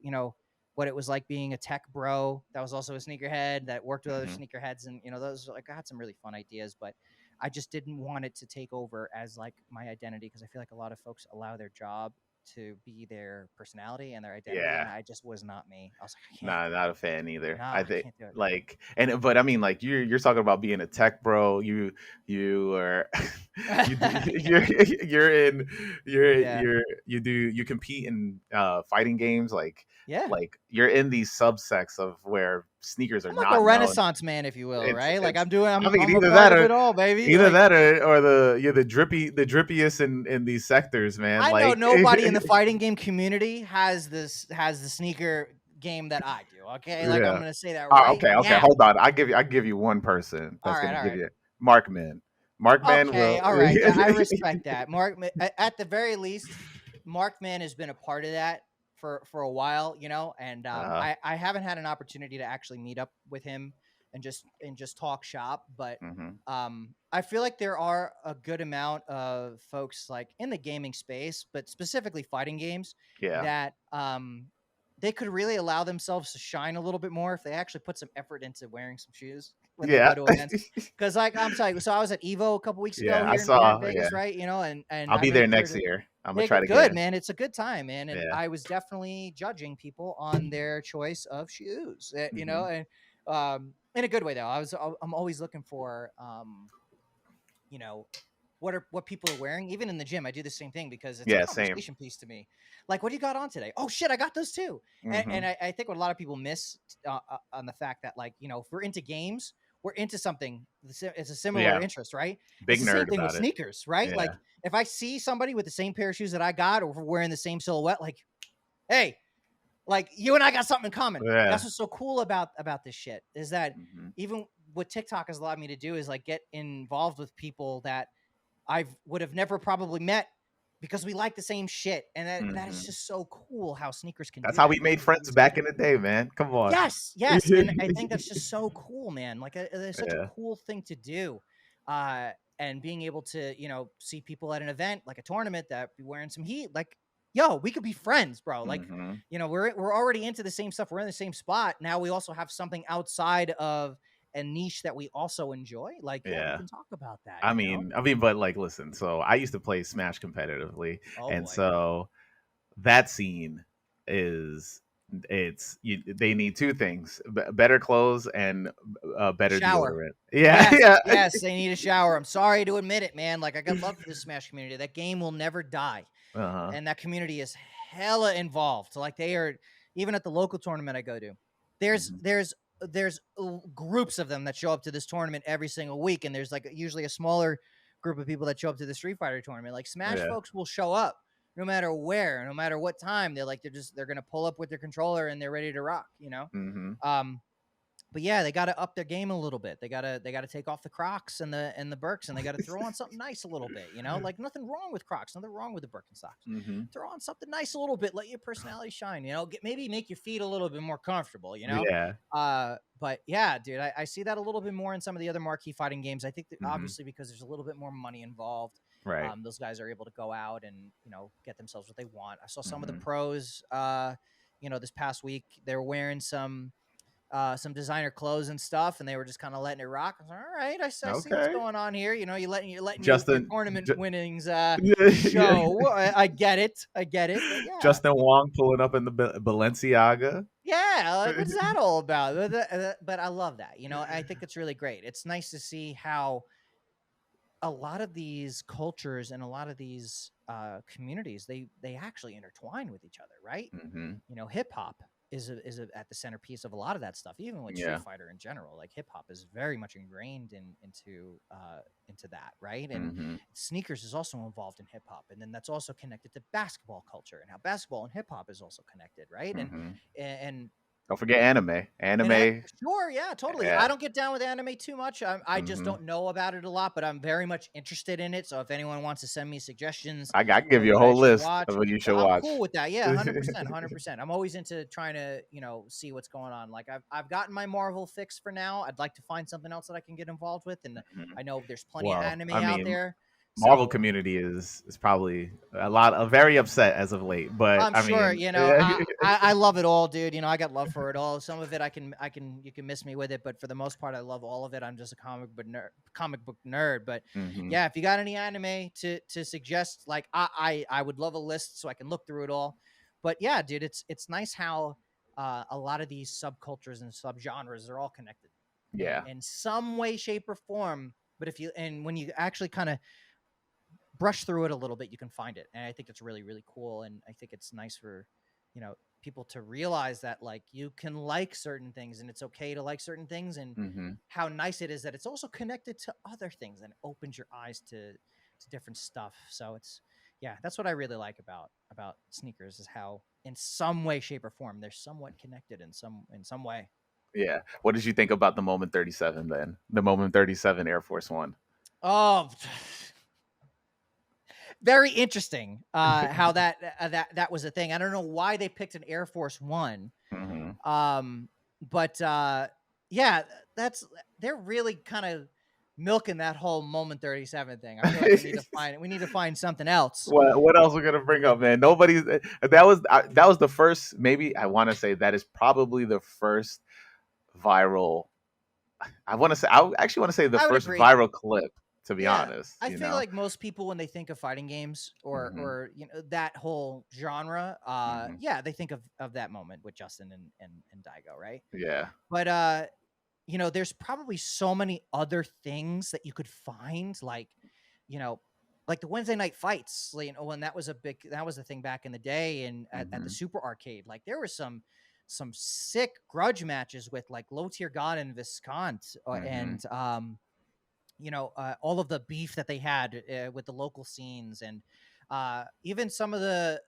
B: what it was like being a tech bro that was also a sneakerhead that worked with other
A: Mhm.
B: sneakerheads, and those, like, I had some really fun ideas, but I just didn't want it to take over as like my identity, because I feel like a lot of folks allow their job to be their personality and their identity, and
A: Yeah.
B: I just was not me. I was like, I can't
A: Nah,
B: do
A: not
B: it.
A: a fan either.
B: Nah,
A: I
B: I
A: think
B: can't do it.
A: like but I mean like you're talking about being a tech bro. You are you're in
B: Yeah,
A: you compete in fighting games
B: yeah.
A: like you're in these subsects of where sneakers are
B: I'm like a
A: not known.
B: Renaissance man, if you will, right? Like
A: It's I
B: I'm
A: mean
B: I'm a
A: either
B: part
A: that
B: of
A: or
B: it all, baby.
A: either
B: Like
A: that or the you're the drippiest in these sectors, man.
B: I know
A: Like
B: nobody in the fighting game community has the sneaker game that I do. Okay, like I'm
A: yeah.
B: gonna say that
A: Ah,
B: right
A: okay, okay.
B: now.
A: Hold on. I give you one person
B: All
A: that's
B: right,
A: gonna
B: all
A: give
B: right.
A: you Markman. Markman
B: Okay,
A: will.
B: all right. Yeah, I respect that. At the very least, Markman has been a part of that for a while, you know, and
A: uh,
B: I haven't had an opportunity to actually meet up with him and just talk shop, but
A: hmm
B: I feel like there are a good amount of folks like in the gaming space, but specifically fighting games
A: Yeah,
B: that they could really allow themselves to shine a little bit more if they actually put some effort into wearing some shoes when they
A: yeah,
B: go to events. Because like I'm sorry, so I was at Evo a couple weeks ago
A: yeah. I
B: here in
A: saw. Yeah,
B: Vegas, right? You know, and
A: I'll
B: I
A: be
B: made
A: there
B: sure
A: next
B: to
A: year. I'm gonna
B: make
A: try
B: it
A: to get
B: good,
A: in.
B: man. It's a good time, man, and
A: Yeah.
B: I was definitely judging people on their choice of shoes, you know,
A: hmm
B: and in a good way though. I'm always looking for you know, what people are wearing. Even in the gym, I do the same thing because it's a
A: Yeah. Same.
B: conversation piece to me. Like, what do you got on today? Oh shit, I got those too. And
A: hmm
B: I think what a lot of people miss on the fact that like if we're into games, we're into something. It's a similar
A: Yeah.
B: interest, right? It's
A: Big
B: the same
A: nerd
B: thing with
A: about it.
B: sneakers, right?
A: Yeah.
B: Like if I see somebody with the same pair of shoes that I got, or if we're wearing the same silhouette, like, hey, like you and I got something in common. That's
A: Yeah.
B: what's so cool about this shit is that
A: hmm
B: even what TikTok has allowed me to do is like get involved with people that I would have never probably met because we like the same shit, and that is
A: hmm
B: just so cool how sneakers can
A: That's
B: do
A: how
B: that.
A: we
B: They
A: made
B: can be
A: friends
B: so
A: back in
B: cool.
A: the day, man. Come on.
B: Yes, yes, and I think that's just so cool, man. Like it's such a
A: Yeah.
B: cool thing to do, uh, and being able to see people at an event like a tournament that be wearing some heat, like yo, we could be friends, bro. Like
A: hmm
B: we're already into the same stuff. We're in the same spot. Now we also have something outside of a niche that we also enjoy. Like yeah, we
A: Yeah.
B: can talk about that.
A: But like, listen. So I used to play Smash competitively,
B: Oh
A: and
B: boy.
A: so that scene is they need two things: better clothes and better
B: Shower.
A: deodorant. Yeah,
B: Yes,
A: yeah.
B: yes, they need a shower. I'm sorry to admit it, man. Like I got love for this Smash community. That game will never die,
A: Uh-huh.
B: and that community is hella involved. Like they are, even at the local tournament I go to. There's
A: hmm
B: there's there's groups of them that show up to this tournament every single week, and there's like usually a smaller group of people that show up to the Street Fighter tournament. Like Smash
A: Yeah.
B: folks will show up no matter where, no matter what time. They're gonna pull up with their controller and they're ready to rock.
A: hmm
B: Um, but yeah, they got to up their game a little bit. They got to take off the Crocs and the Birks, and they got to throw on something nice a little bit. Like nothing wrong with Crocs, nothing wrong with the Birkenstocks.
A: hmm
B: Throw on something nice a little bit. Let your personality shine. Maybe make your feet a little bit more comfortable.
A: Yeah.
B: But yeah, dude, I see that a little bit more in some of the other marquee fighting games. I think that
A: hmm
B: obviously because there's a little bit more money involved.
A: Right.
B: Those guys are able to go out and get themselves what they want. I saw some of the
A: hmm
B: pros. This past week they were wearing some designer clothes and stuff, and they were just kind of letting it rock. I was like, all right, I see what's
A: Okay.
B: going on here. You're letting your
A: Justin.
B: tournament winnings
A: Yeah.
B: show. I get it, but yeah,
A: Justin Wong pulling up in the Balenciaga.
B: yeah. Like, what's that all about? But I love that. I think it's really great. It's nice to see how a lot of these cultures and a lot of these communities they actually intertwine with each other, right?
A: hmm
B: Hip hop at the centerpiece of a lot of that stuff. Even with Street
A: Yeah.
B: Fighter in general, like hip hop is very much ingrained into that, right? And
A: hmm
B: sneakers is also involved in hip hop, and then that's also connected to basketball culture and how basketball and hip hop is also connected, right? And
A: hmm
B: and
A: Don't forget anime.
B: and
A: Anime.
B: sure, yeah, totally.
A: Yeah.
B: I don't get down with anime too much. I just
A: hmm
B: don't know about it a lot, but I'm very much interested in it. So if anyone wants to send me suggestions
A: I can give
B: of
A: you a
B: what I
A: whole
B: should
A: list
B: watch,
A: of what you should
B: I'm
A: watch.
B: cool with that. Yeah, 100%, 100%. I'm always into trying to see what's going on. Like I've gotten my Marvel fix for now. I'd like to find something else that I can get involved with, and
A: Mhm.
B: I know there's plenty of
A: Well,
B: anime
A: I
B: out
A: mean,
B: there.
A: Marvel
B: So
A: community is probably very upset as of late. But
B: I'm
A: I
B: sure,
A: mean,
B: you know, I love it all, dude. You know, I got love for it all. Some of it you can miss me with it, but for the most part, I love all of it. I'm just a comic book nerd. But
A: mhm,
B: yeah, if you got any anime to suggest, like I would love a list so I can look through it all. But yeah, dude, it's nice how a lot of these subcultures and subgenres are all connected
A: yeah,
B: in some way, shape, or form. But when you actually kind of brush through it a little bit, you can find it. And I think it's really, really cool. And I think it's nice for, you know, people to realize that like you can like certain things and it's okay to like certain things, and
A: mhm,
B: how nice it is that it's also connected to other things and opens your eyes to different stuff. So it's, yeah, that's what I really like about sneakers, is how in some way, shape, or form they're somewhat connected in some way.
A: yeah. What did you think about the Moment 37 then? The Moment 37 Air Force One.
B: Oh, very interesting. How that was a thing. I don't know why they picked an Air Force One.
A: Hmm.
B: Um, but yeah, that's they're really kind of milking that whole Moment 37 thing. I feel like we need to find something else.
A: What else we're gonna bring up, man? Nobody's that was the first. Maybe I want to say that is probably the first viral. I want to say I actually want to say the
B: I would
A: first
B: agree.
A: viral clip. To be
B: Yeah.
A: honest,
B: I feel like most people, when they think of fighting games
A: Hmm.
B: or you know that whole genre,
A: Hmm.
B: yeah, they think of that moment with Justin and Daigo, right?
A: Yeah.
B: But you know, there's probably so many other things that you could find, like, you know, like the Wednesday night fights, you know, when that was a thing back in the day, and at the
A: Hmm.
B: Super Arcade, like there was some sick grudge matches with like Low Tier God and Viscount,
A: Hmm.
B: and you know, all of the beef that they had with the local scenes, and even some of the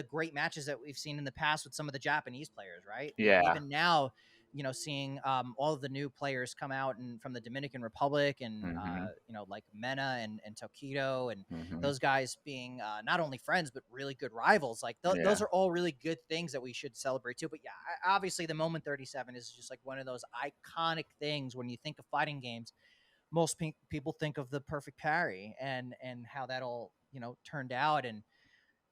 B: great matches that we've seen in the past with some of the Japanese players, right?
A: Yeah.
B: Even now, you know, seeing all of the new players come out and from the Dominican Republic, and
A: Hmm.
B: you know, like Mena and Tokido, and
A: Hmm.
B: those guys being not only friends but really good rivals. Like those
A: Yeah.
B: are all really good things that we should celebrate too. But yeah, obviously the Moment 37 is just like one of those iconic things when you think of fighting games. Most people think of the perfect parry and how that all, you know, turned out. And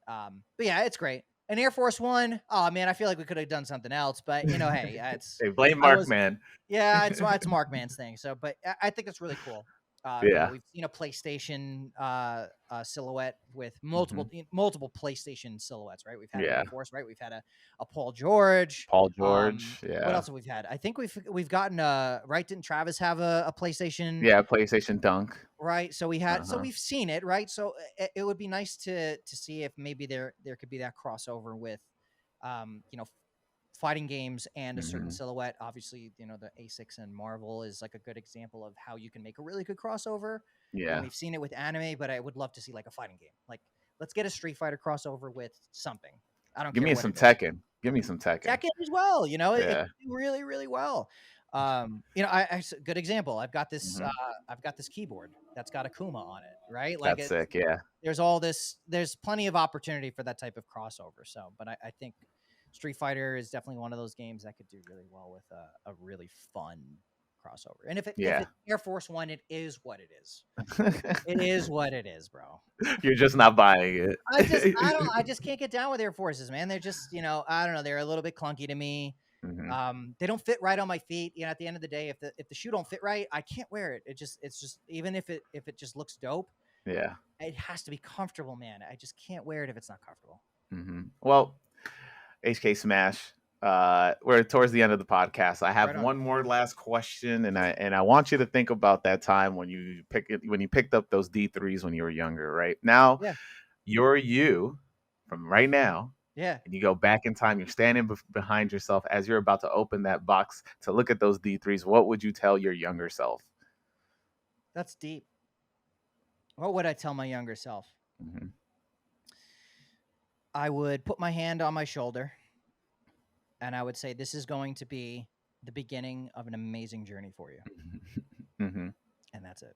B: but yeah, it's great. An Air Force One, oh man, I feel like we could have done something else, but you know, hey, it's
A: Hey, blame
B: I
A: Mark,
B: was
A: man.
B: yeah, it's Mark Man's thing. So, but I think it's really cool. You know,
A: Yeah.
B: we've seen a PlayStation silhouette with
A: Hmm.
B: multiple PlayStation silhouettes, right? We've had an
A: Yeah.
B: Air Force, right? We've had a Paul George.
A: Paul George.
B: What
A: Yeah.
B: else have we had? I think we've gotten right. Didn't Travis have a PlayStation?
A: Yeah. PlayStation Dunk.
B: Right. So
A: Uh-huh.
B: we've seen it, right? So it would be nice to see if maybe there could be that crossover with, you know, fighting games and a certain
A: Hmm.
B: silhouette. Obviously, you know, the A6 and Marvel is like a good example of how you can make a really good crossover. And
A: Yeah.
B: we've seen it with anime, but I would love to see like a fighting game. Like, let's get a Street Fighter crossover with something. I don't
A: Give
B: care
A: me
B: what
A: some
B: it is.
A: Tekken. Give me some Tekken.
B: Tekken as well, you know, it
A: Yeah.
B: can do really, really well. You know, good example.
A: Hmm.
B: I've got this keyboard that's got Akuma on it, right? Like
A: That's
B: it,
A: sick. Yeah.
B: there's plenty of opportunity for that type of crossover. So, but I think Street Fighter is definitely one of those games that could do really well with a really fun crossover. And if
A: Yeah.
B: it's Air Force One, it is what it is. It is what it is, bro.
A: You're just not buying
B: I just can't get down with Air Forces, man. They're just, you know, I don't know, they're a little bit clunky to me.
A: it.
B: They don't fit right on my feet. You know, at the end of the day, if the shoe don't fit right, I can't wear it. It's just, even if it just looks dope,
A: Yeah.
B: it has to be comfortable, man. I just can't wear it if it's not comfortable.
A: Well, HK Smash. We're towards the end of the podcast. I have
B: Right on.
A: one more last question, and I want you to think about that time when you picked up those D3s when you were younger. Right now,
B: Yeah.
A: you're you from right now,
B: Yeah.
A: and you go back in time. You're standing behind yourself as you're about to open that box to look at those D3s. What would you tell your younger self?
B: That's deep. What would I tell my younger self?
A: Hmm.
B: I would put my hand on my shoulder and I would say, this is going to be the beginning of an amazing journey for you.
A: Hmm.
B: And that's it.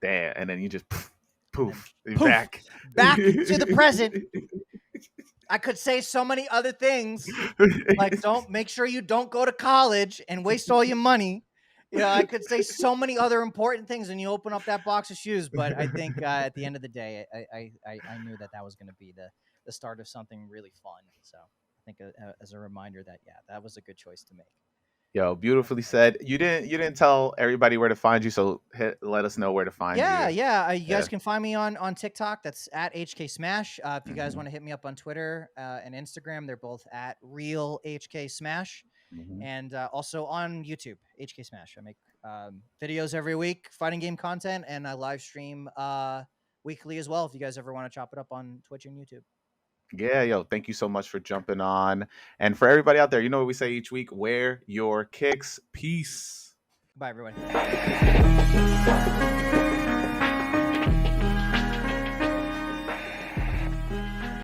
A: Damn, and then you just
B: And then
A: poof, you're
B: poof,
A: back.
B: back to the present. I could say so many other things, like don't make sure you don't go to college and waste all your money, I could say so many other important things when you open up that box of shoes, but I think at the end of the day, I knew that was going to be the start of something really fun. So I think as a reminder that that was a good choice to make.
A: Yo, beautifully said. You didn't tell everybody where to find you, so let us know where to find you.
B: Yeah. You
A: Yeah.
B: guys can find me on TikTok. That's at HKsmash. If you guys
A: Mhm.
B: want to hit me up on Twitter and Instagram, they're both at real HKsmash.
A: Mhm.
B: And also on YouTube, HKsmash. I make videos every week, fighting game content, and I live stream weekly as well. If you guys ever want to chop it up on Twitch and YouTube.
A: Yeah, yo, thank you so much for jumping on. And for everybody out there, you know what we say each week? Wear your kicks. Peace.
B: Bye, everyone.